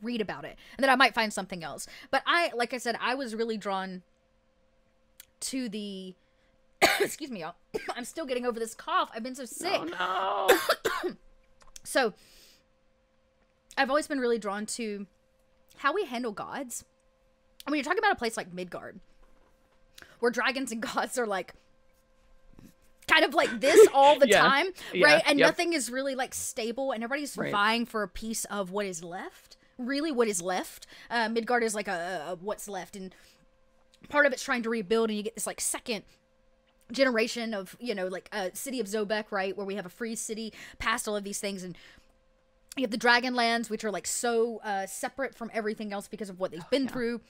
read about it, and then I might find something else. But like I said, I was really drawn to the excuse me, y'all. I'm still getting over this cough. I've been so sick. Oh no. So I've always been really drawn to how we handle gods. When you're talking about a place like Midgard, where dragons and gods are like kind of like this all the time, right? And nothing is really like stable, and everybody's vying for a piece of what is left. Really, what is left? Midgard is like a what's left, and part of it's trying to rebuild, and you get this like second generation of like a city of Zobek, right, where we have a free city past all of these things, and you have the Dragonlands, which are like so separate from everything else because of what they've been through.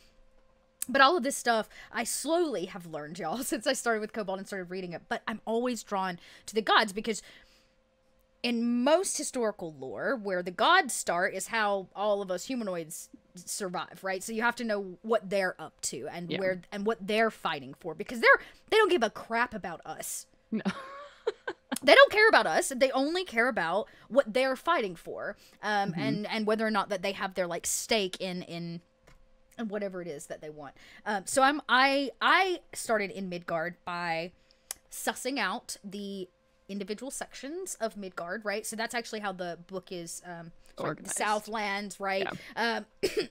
But all of this stuff, I slowly have learned, y'all, since I started with Kobold and started reading it. But I'm always drawn to the gods because in most historical lore, where the gods start is how all of us humanoids survive, right? So you have to know what they're up to and where and what they're fighting for, because they don't give a crap about us. No. They don't care about us. They only care about what they're fighting for, and whether or not that they have their like stake in whatever it is that they want. So I started in Midgard by sussing out the individual sections of Midgard, right? So that's actually how the book is organized. The Southlands, right?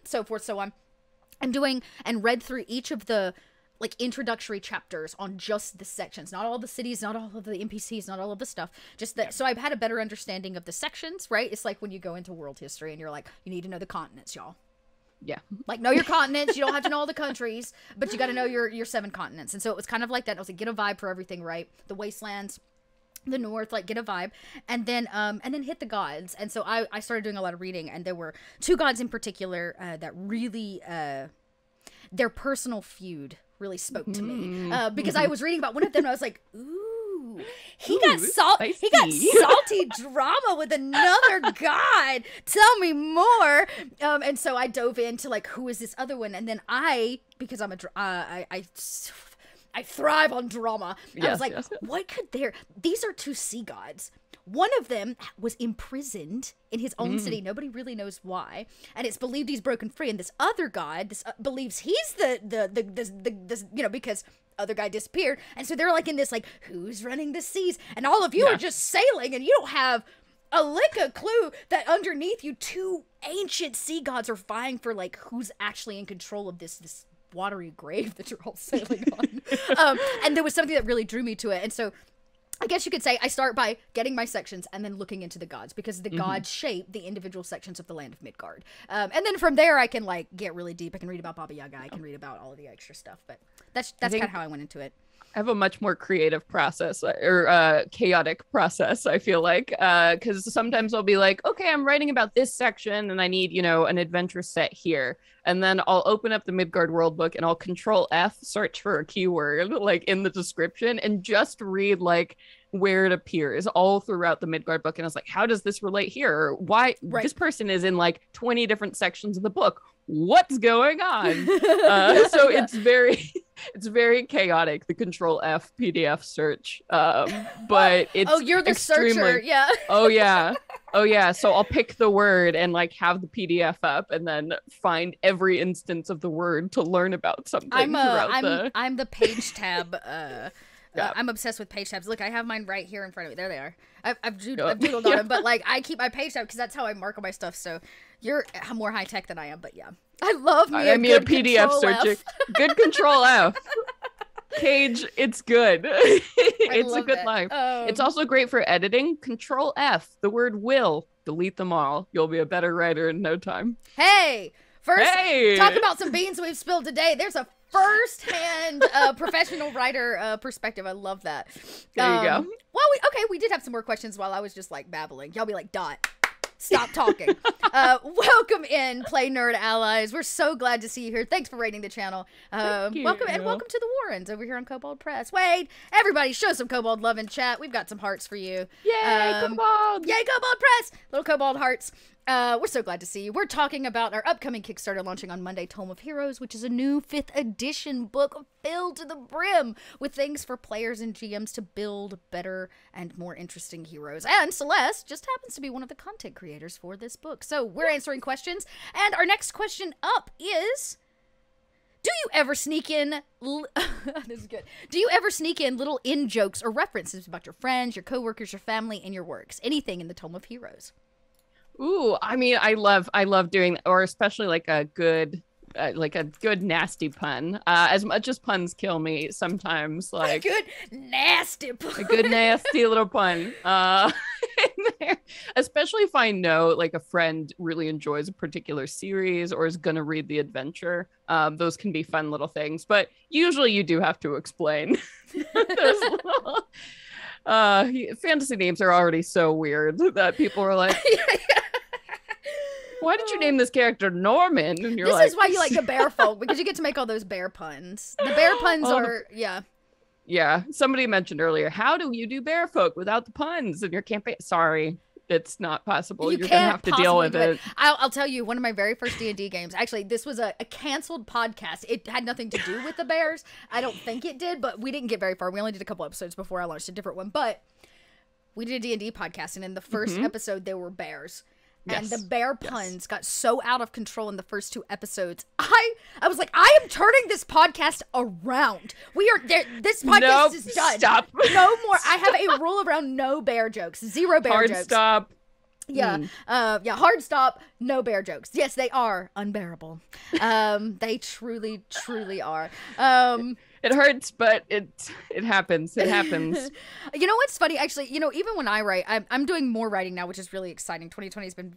So forth. So I'm doing and read through each of the like introductory chapters on just the sections, not all the cities, not all of the NPCs, not all of the stuff, just that. So I've had a better understanding of the sections, right? It's like when you go into world history and you're like, you need to know the continents, y'all. Yeah. Like, know your continents. You don't have to know all the countries, but you got to know your 7 continents. And so it was kind of like that. I was like, get a vibe for everything, right? The wastelands, the north, like get a vibe, and then hit the gods. And so I started doing a lot of reading, and there were 2 gods in particular that really their personal feud really spoke to me, because I was reading about one of them and I was like, ooh, he got salty drama with another god. Tell me more. And so I dove into like, who is this other one? And then because I'm I thrive on drama. I was like, what could these are 2 sea gods. One of them was imprisoned in his own city. Nobody really knows why. And it's believed he's broken free. And this other god believes he's the because other guy disappeared. And so they're like in this, like, who's running the seas? And all of you are just sailing, and you don't have a lick of clue that underneath you 2 ancient sea gods are vying for, like, who's actually in control of this watery grave that you're all sailing on. And there was something that really drew me to it. And so I guess you could say I start by getting my sections and then looking into the gods, because the gods shape the individual sections of the land of Midgard. And then from there I can like get really deep. I can read about Baba Yaga. I can read about all of the extra stuff, but that's kind of how I went into it. have a much more creative process or chaotic process, I feel like, because sometimes I'll be like, okay, I'm writing about this section and I need, you know, an adventure set here. And then I'll open up the Midgard World Book and I'll Control F, search for a keyword like in the description and just read like where it appears all throughout the Midgard book. And I was like, how does this relate here? Or why this person is in like 20 different sections of the book. What's going on? So it's very chaotic, the Control F PDF search. But it's you're the searcher, yeah. Oh yeah. So I'll pick the word and like have the PDF up and then find every instance of the word to learn about something. I'm the page tab. I'm obsessed with page tabs. Look, I have mine right here in front of me. There they are. I've doodled on them, but like I keep my page tab because that's how I mark all my stuff. So you're more high tech than I am, but yeah, I love me. I mean, a PDF searching. Good Control F. Cage, it's good. It's a good life. It's also great for editing. Control F, the word will, delete them all. You'll be a better writer in no time. Hey, talk about some beans we've spilled today. There's a first-hand professional writer perspective. I love that. There you go. Well, we did have some more questions while I was just like babbling. Y'all be like, Dot, stop talking. Welcome in, Play Nerd Allies. We're so glad to see you here. Thanks for rating the channel. Welcome to the Warrens over here on Kobold Press. Wade, everybody show some Kobold love in chat. We've got some hearts for you. Yay, Kobold! Yay, Kobold Press! Little Kobold hearts. We're so glad to see you. We're talking about our upcoming Kickstarter launching on Monday, Tome of Heroes, which is a new 5th edition book filled to the brim with things for players and GMs to build better and more interesting heroes. And Celeste just happens to be one of the content creators for this book. So we're answering questions. And our next question up is, do you ever sneak in, this is good. Do you ever sneak in little in-jokes or references about your friends, your coworkers, your family, and your works? Anything in the Tome of Heroes? Ooh, I mean, I love doing, or especially like a good nasty pun. As much as puns kill me sometimes, like a good nasty pun. A good nasty little pun. Especially if I know like a friend really enjoys a particular series or is gonna read the adventure. Those can be fun little things, but usually you do have to explain. Those little fantasy names are already so weird that people are like, why did you name this character Norman? And this is why you like the bear folk, because you get to make all those bear puns. The bear puns are, yeah. Yeah, somebody mentioned earlier, how do you do bear folk without the puns in your campaign? Sorry, it's not possible. You're gonna have to deal with it. I'll tell you, one of my very first D&D games, actually, this was a canceled podcast. It had nothing to do with the bears. I don't think it did, but we didn't get very far. We only did a couple episodes before I launched a different one, but we did a D&D podcast, and in the first episode, there were bears. And the bear puns got so out of control in the first 2 episodes. I was like, I am turning this podcast around. We are there. This podcast is done. Stop. No more. I have a rule around no bear jokes. 0 bear jokes. Hard stop. Yeah. Hard stop. No bear jokes. Yes, they are unbearable. They truly, truly are. It hurts, but it happens. It happens. You know what's funny? Actually, even when I write, I'm doing more writing now, which is really exciting. 2020 has been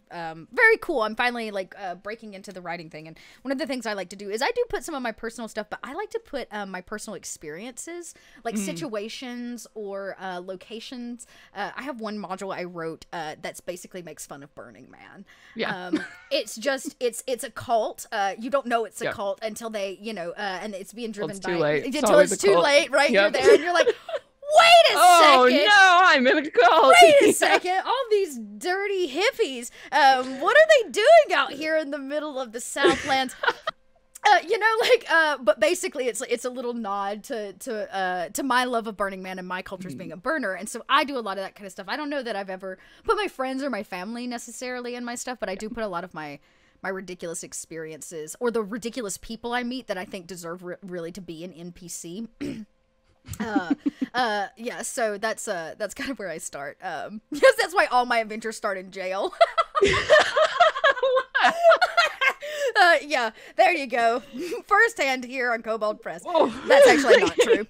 very cool. I'm finally like breaking into the writing thing. And one of the things I like to do is I do put some of my personal stuff, but I like to put my personal experiences, like situations or locations. I have one module I wrote that's basically makes fun of Burning Man. Yeah. It's just, it's a cult. You don't know it's a cult until they, and it's being driven by... Too late. Until it's too late, right? You're there and you're like, wait a second. Oh, no, I'm in a cult. Wait a second. All these dirty hippies. What are they doing out here in the middle of the Southlands? But basically it's a little nod to my love of Burning Man and my culture as being a burner. And so I do a lot of that kind of stuff. I don't know that I've ever put my friends or my family necessarily in my stuff, but I do put a lot of my ridiculous experiences or the ridiculous people I meet that I think deserve really to be an NPC. So that's kind of where I start. Yes, that's why all my adventures start in jail. Yeah, there you go. First hand here on Kobold Press. Whoa. That's actually not true.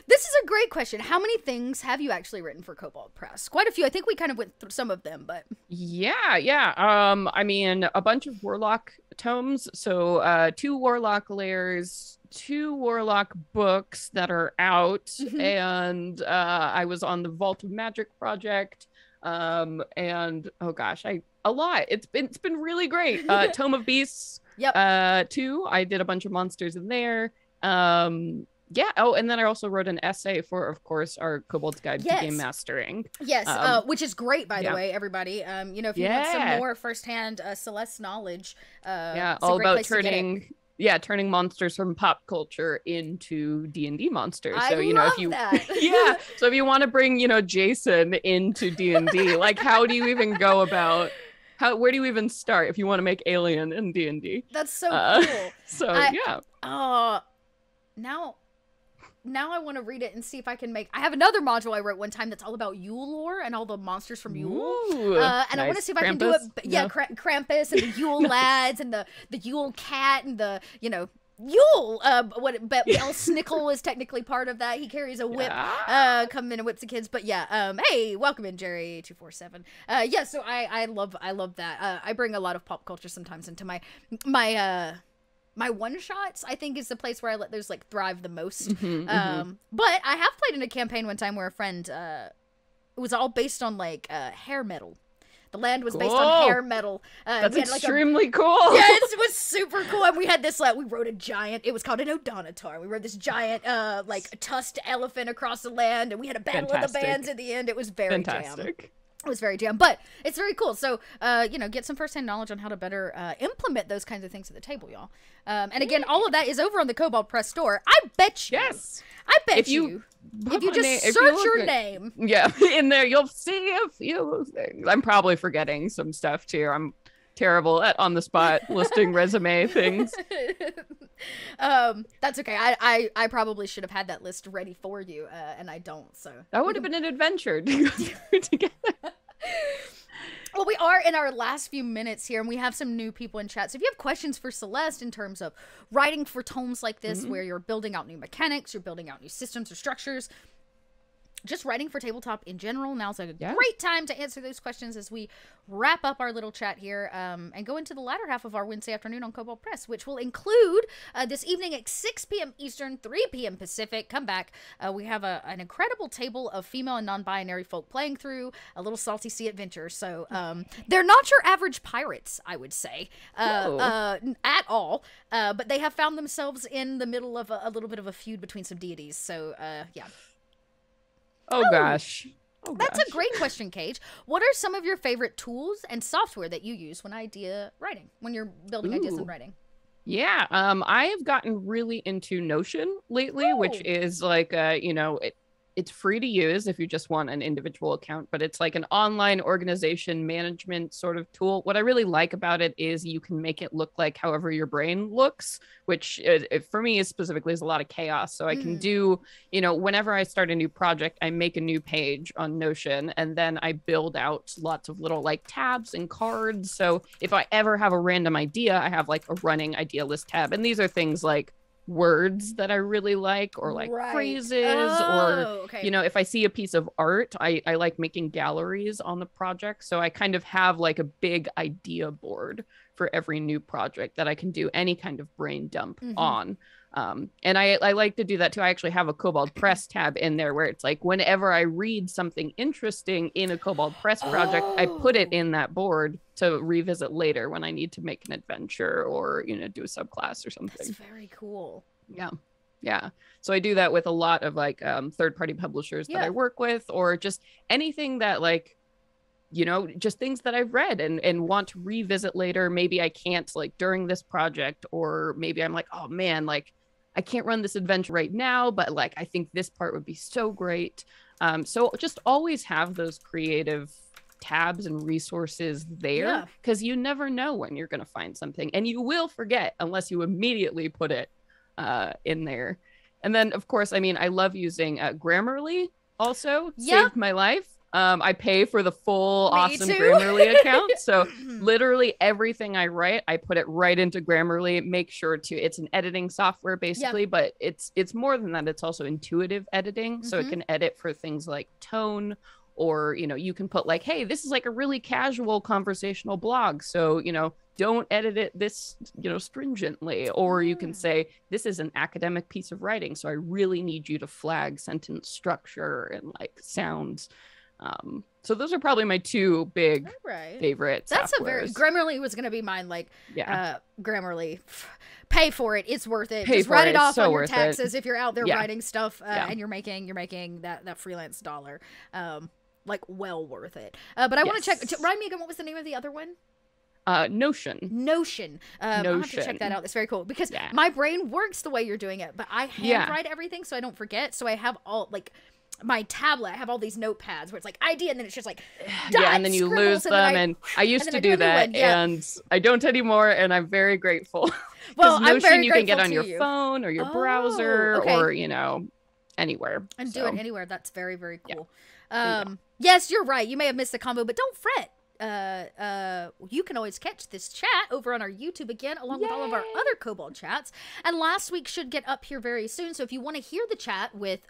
This is a great question. How many things have you actually written for Kobold Press? Quite a few. I think we kind of went through some of them, but yeah. I mean, a bunch of Warlock tomes. So 2 Warlock layers, 2 Warlock books that are out, and I was on the Vault of Magic project, and oh gosh, a lot. It's been really great. Tome of Beasts, Yep. 2. I did a bunch of monsters in there. Yeah. Oh, and then I also wrote an essay for, of course, our Kobold's Guide to Game Mastering. Yes, which is great, by the way, everybody. You know, if you want some more firsthand Celeste knowledge, it's all a great about place turning monsters from pop culture into D&D monsters. I So, you know, love if you that. so if you want to bring, you know, Jason into D&D, like how do you even go about where do you even start if you want to make Alien in D&D? That's so cool. So Now I want to read it and see if I can make. I have another module I wrote one time that's all about Yule lore and all the monsters from Yule. And nice. I want to see if I can do Krampus? it. Yeah, Krampus and the Yule lads and the Yule cat and the, you know, Yule. But Bell Snickle is technically part of that. He carries a whip, coming in and whips the kids. But yeah, hey, welcome in, Jerry247. Yeah, so I love that. I bring a lot of pop culture sometimes into my one shots, I think, is the place where I let those like thrive the most. But I have played in a campaign one time where a friend, it was all based on like hair metal. The land was based on hair metal. That's extremely cool. Yeah, it was super cool. And we had this, we rode a giant, it was called an Odonitar. We rode this giant, tusked elephant across the land, and we had a battle of the bands at the end. It was very fantastic. It was very jam, but it's very cool. So, you know, get some firsthand knowledge on how to better implement those kinds of things at the table, y'all. And again, all of that is over on the Kobold Press store. I bet you. Yes. I bet if you just search your name. Yeah, in there, you'll see a few things. I'm probably forgetting some stuff, too. I'm terrible at on-the-spot listing resume things. That's okay. I probably should have had that list ready for you, and I don't. So that would have been an adventure to go through together. Well, we are in our last few minutes here, and we have some new people in chat. So if you have questions for Celeste in terms of writing for tomes like this, where you're building out new mechanics, you're building out new systems or structures, just writing for tabletop in general, now's a great time to answer those questions as we wrap up our little chat here and go into the latter half of our Wednesday afternoon on Kobold Press, which will include this evening at 6 p.m. Eastern, 3 p.m. Pacific. Come back. We have an incredible table of female and non-binary folk playing through a little Salty Sea adventure. So they're not your average pirates, I would say, at all. But they have found themselves in the middle of a little bit of a feud between some deities. So, yeah. Oh, gosh. That's a great question, Cage. What are some of your favorite tools and software that you use when you're building ideas and writing? Yeah, I have gotten really into Notion lately, which is like, it's free to use if you just want an individual account, but it's like an online organization management sort of tool. What I really like about it is you can make it look like however your brain looks, which for me specifically is a lot of chaos. So I can do, whenever I start a new project, I make a new page on Notion, and then I build out lots of little like tabs and cards. So if I ever have a random idea, I have like a running idea list tab. And these are things like words that I really like, or like phrases, or if I see a piece of art, I like making galleries on the project. So I kind of have like a big idea board for every new project that I can do any kind of brain dump on. And I like to do that too. I actually have a Kobold Press tab in there where it's like whenever I read something interesting in a Kobold Press project, I put it in that board to revisit later when I need to make an adventure or, do a subclass or something. That's very cool. Yeah. So I do that with a lot of like third-party publishers that I work with, or just anything that like, just things that I've read and want to revisit later. Maybe I can't like during this project, or maybe I'm like, oh man, like I can't run this adventure right now, but like I think this part would be so great. So just always have those creative tabs and resources there, because you never know when you're going to find something, and you will forget unless you immediately put it in there. And then of course, I love using Grammarly also. Saved my life. I pay for the full awesome Grammarly account. So literally everything I write, I put it right into Grammarly. Make sure it's an editing software basically, but it's more than that. It's also intuitive editing. So it can edit for things like tone or, you know, you can put like, hey, this is like a really casual conversational blog, so, you know, don't edit it this, you know, stringently. Or you can say, this is an academic piece of writing, so I really need you to flag sentence structure and like sounds. So those are probably my two big favorite That's softwares. a very Grammarly was going to be mine. Like, Grammarly, pay for it. It's worth it. Just write it off on your taxes if you're out there writing stuff and you're making that freelance dollar. Like, well worth it. But I want to check. Remind me again, what was the name of the other one? Notion. I'll have to check that out. That's very cool because my brain works the way you're doing it, but I handwrite everything so I don't forget. So I have all like my tablet. I have all these notepads where it's like ID, and then it's just like dots, and then you lose them. And I used to do that, and I don't anymore. And I'm very grateful. Well, Notion I'm very you can get grateful on your phone or your browser or, you know, anywhere. And do it anywhere. That's very, very cool. Yes, you're right. You may have missed the combo, but don't fret. You can always catch this chat over on our YouTube again, along with all of our other Kobold chats. And last week should get up here very soon. So if you want to hear the chat with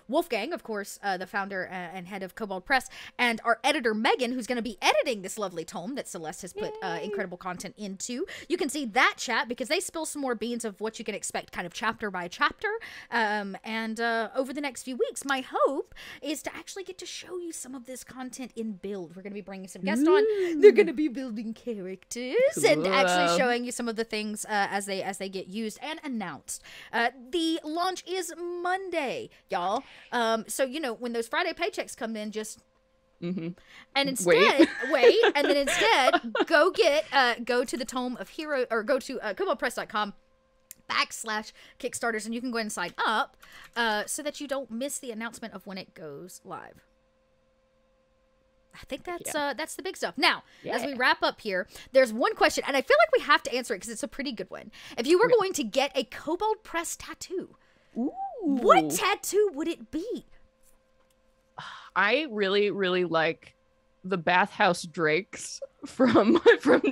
Wolfgang, of course, the founder and head of Kobold Press, and our editor Megan, who's going to be editing this lovely tome that Celeste has put incredible content into, you can see that chat because they spill some more beans of what you can expect, kind of chapter by chapter. And over the next few weeks, my hope is to actually get to show you some of this content in build. We're going to be bringing some guests on. They're going to be building characters and actually showing you some of the things as they get used and announced. The launch is Monday, y'all. So, you know, when those Friday paychecks come in, just and instead wait and then instead go to the Tome of Heroes, or go to koboldpress.com/Kickstarters, and you can go ahead and sign up so that you don't miss the announcement of when it goes live. I think that's the big stuff. Now, as we wrap up here, there's one question, and I feel like we have to answer it because it's a pretty good one. If you were going to get a Kobold Press tattoo, what tattoo would it be? I really, really like the bathhouse drakes from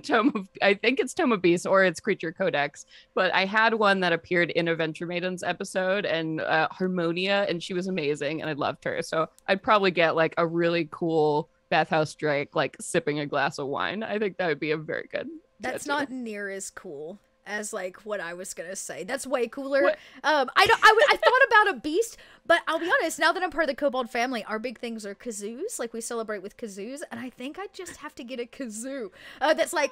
Tome of, I think it's Tome of Beasts or it's Creature Codex, but I had one that appeared in a Venture Maidens episode, and Harmonia, and she was amazing and I loved her. So I'd probably get like a really cool bathhouse drake, like sipping a glass of wine. I think that would be a very good That's tattoo. not near as cool as like what I was gonna say. That's way cooler. I thought about a beast, but I'll be honest, now that I'm part of the Kobold family, our big things are kazoos. Like, we celebrate with kazoos, and I think I just have to get a kazoo that's like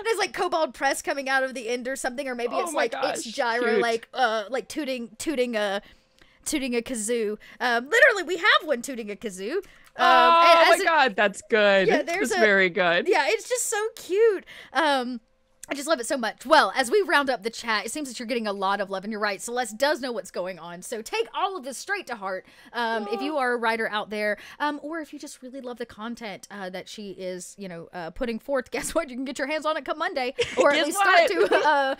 there's like Kobold Press coming out of the end or something, or maybe it's like it's gyro, like tooting a kazoo. Literally, we have one tooting a kazoo. Oh my god, that's good. Yeah, that's very good. Yeah, it's just so cute. I just love it so much. Well, as we round up the chat, it seems that you're getting a lot of love, and you're right. Celeste does know what's going on, so take all of this straight to heart. If you are a writer out there, or if you just really love the content that she is, putting forth, guess what? You can get your hands on it come Monday, or at least start to.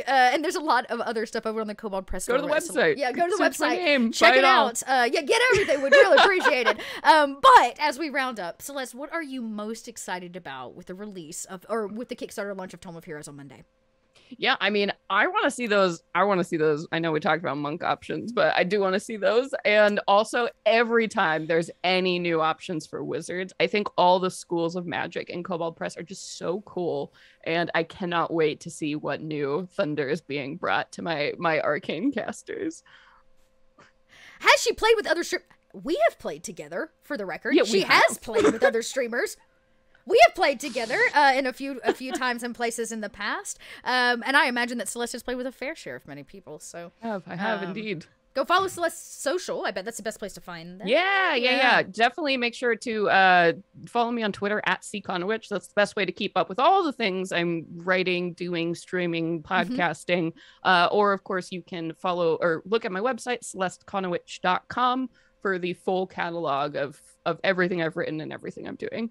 And there's a lot of other stuff over on the Kobold Press. Go to the website. Yeah, go to the website. Check it out. Get everything. We'd really appreciate it. But as we round up, Celeste, what are you most excited about with the release of, or with the Kickstarter launch of Tome of Heroes on Monday? Yeah, I mean, I want to see those. I know we talked about monk options, but I do want to see those. And also, every time there's any new options for wizards, I think all the schools of magic in Kobold Press are just so cool. And I cannot wait to see what new thunder is being brought to my arcane casters. Has she played with other We have played together, for the record. Yeah, she has played with other streamers. We have played together in a few times and places in the past, and I imagine that Celeste has played with a fair share of many people. So I have indeed. Go follow Celeste's social. I bet that's the best place to find them. Yeah. Definitely make sure to follow me on Twitter @Conowich. That's the best way to keep up with all the things I'm writing, doing, streaming, podcasting. Or of course, you can follow or look at my website celesteconowitch.com for the full catalog of everything I've written and everything I'm doing.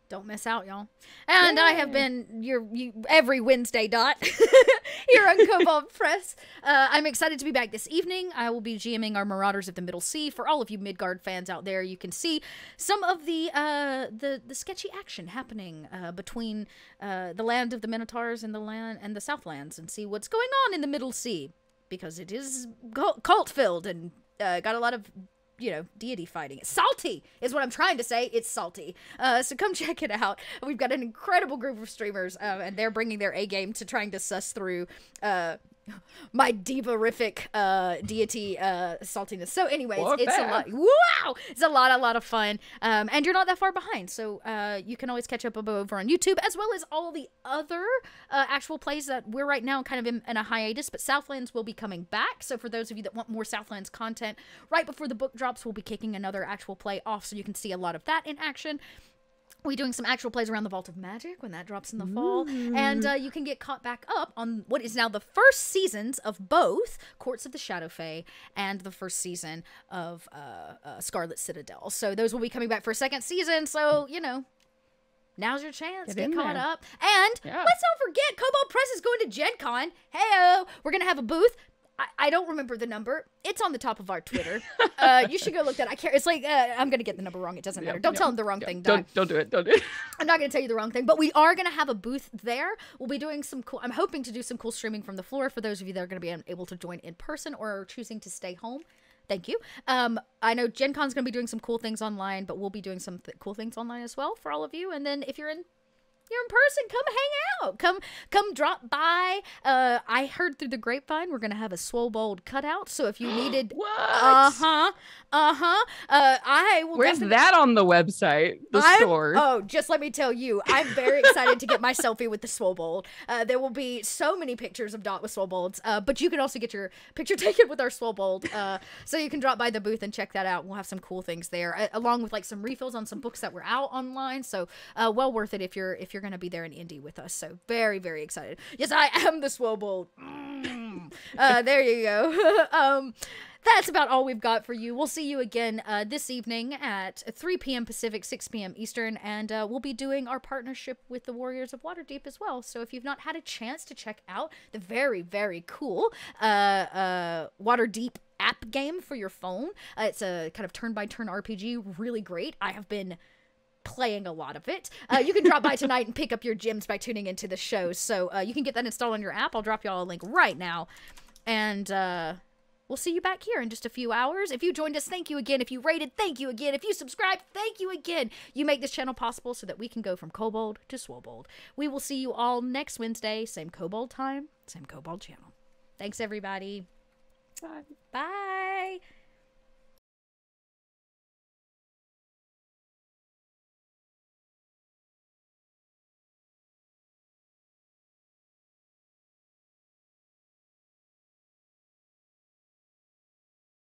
Don't miss out, y'all. And I have been you every Wednesday here on Kobold Press. I'm excited to be back this evening. I will be GMing our Marauders of the Middle Sea. For all of you Midgard fans out there, you can see some of the sketchy action happening between the land of the Minotaurs and the Southlands, and see what's going on in the Middle Sea, because it is cult filled and got a lot of deity fighting. Salty is what I'm trying to say. It's salty. So come check it out. We've got an incredible group of streamers, and they're bringing their A game to trying to suss through my diva-rific deity saltiness. So anyways, it's a lot. Wow! It's a lot of fun. And you're not that far behind. So you can always catch up over on YouTube, as well as all the other actual plays that we're right now kind of in a hiatus. But Southlands will be coming back. So for those of you that want more Southlands content, right before the book drops, we'll be kicking another actual play off, so you can see a lot of that in action. We're doing some actual plays around the Vault of Magic when that drops in the fall. And you can get caught back up on what is now the first seasons of both Courts of the Shadowfae and the first season of Scarlet Citadel. So those will be coming back for a second season. So, now's your chance. Get caught up. And let's not forget, Kobold Press is going to Gen Con. Hey-o! We're going to have a booth. I don't remember the number. It's on the top of our Twitter. You should go look that. I can't. It's like I'm gonna get the number wrong. It doesn't matter. Don't tell them the wrong thing. Don't do it. Don't do it. I'm not gonna tell you the wrong thing. But we are gonna have a booth there. We'll be doing some cool. I'm hoping to do some cool streaming from the floor for those of you that are gonna be able to join in person or are choosing to stay home. Thank you. I know Gen Con's gonna be doing some cool things online, but we'll be doing some cool things online as well for all of you. And then if you're in person, come hang out, come drop by. I heard through the grapevine we're gonna have a Swobold cutout, so if you needed what? I will. Where's that on the website, store? Oh, just let me tell you, I'm very excited to get my selfie with the Swobold. There will be so many pictures of Dot with Swobolds, but you can also get your picture taken with our Swobold, so you can drop by the booth and check that out. We'll have some cool things there, along with like some refills on some books that were out online, so well worth it if you're going to be there in Indy with us. So very, very excited. Yes, I am the Swobold. There you go. That's about all we've got for you. We'll see you again this evening at 3 p.m. Pacific, 6 p.m. Eastern, and we'll be doing our partnership with the Warriors of Waterdeep as well. So if you've not had a chance to check out the very, very cool Waterdeep app game for your phone, it's a kind of turn-by-turn RPG, really great. I have been playing a lot of it. You can drop by tonight and pick up your gems by tuning into the show. So you can get that installed on your app. I'll drop y'all a link right now. And we'll see you back here in just a few hours. If you joined us, thank you again. If you rated, thank you again. If you subscribed, thank you again. You make this channel possible so that we can go from Kobold to Swobold. We will see you all next Wednesday. Same Kobold time, same Kobold channel. Thanks, everybody. Bye. Bye.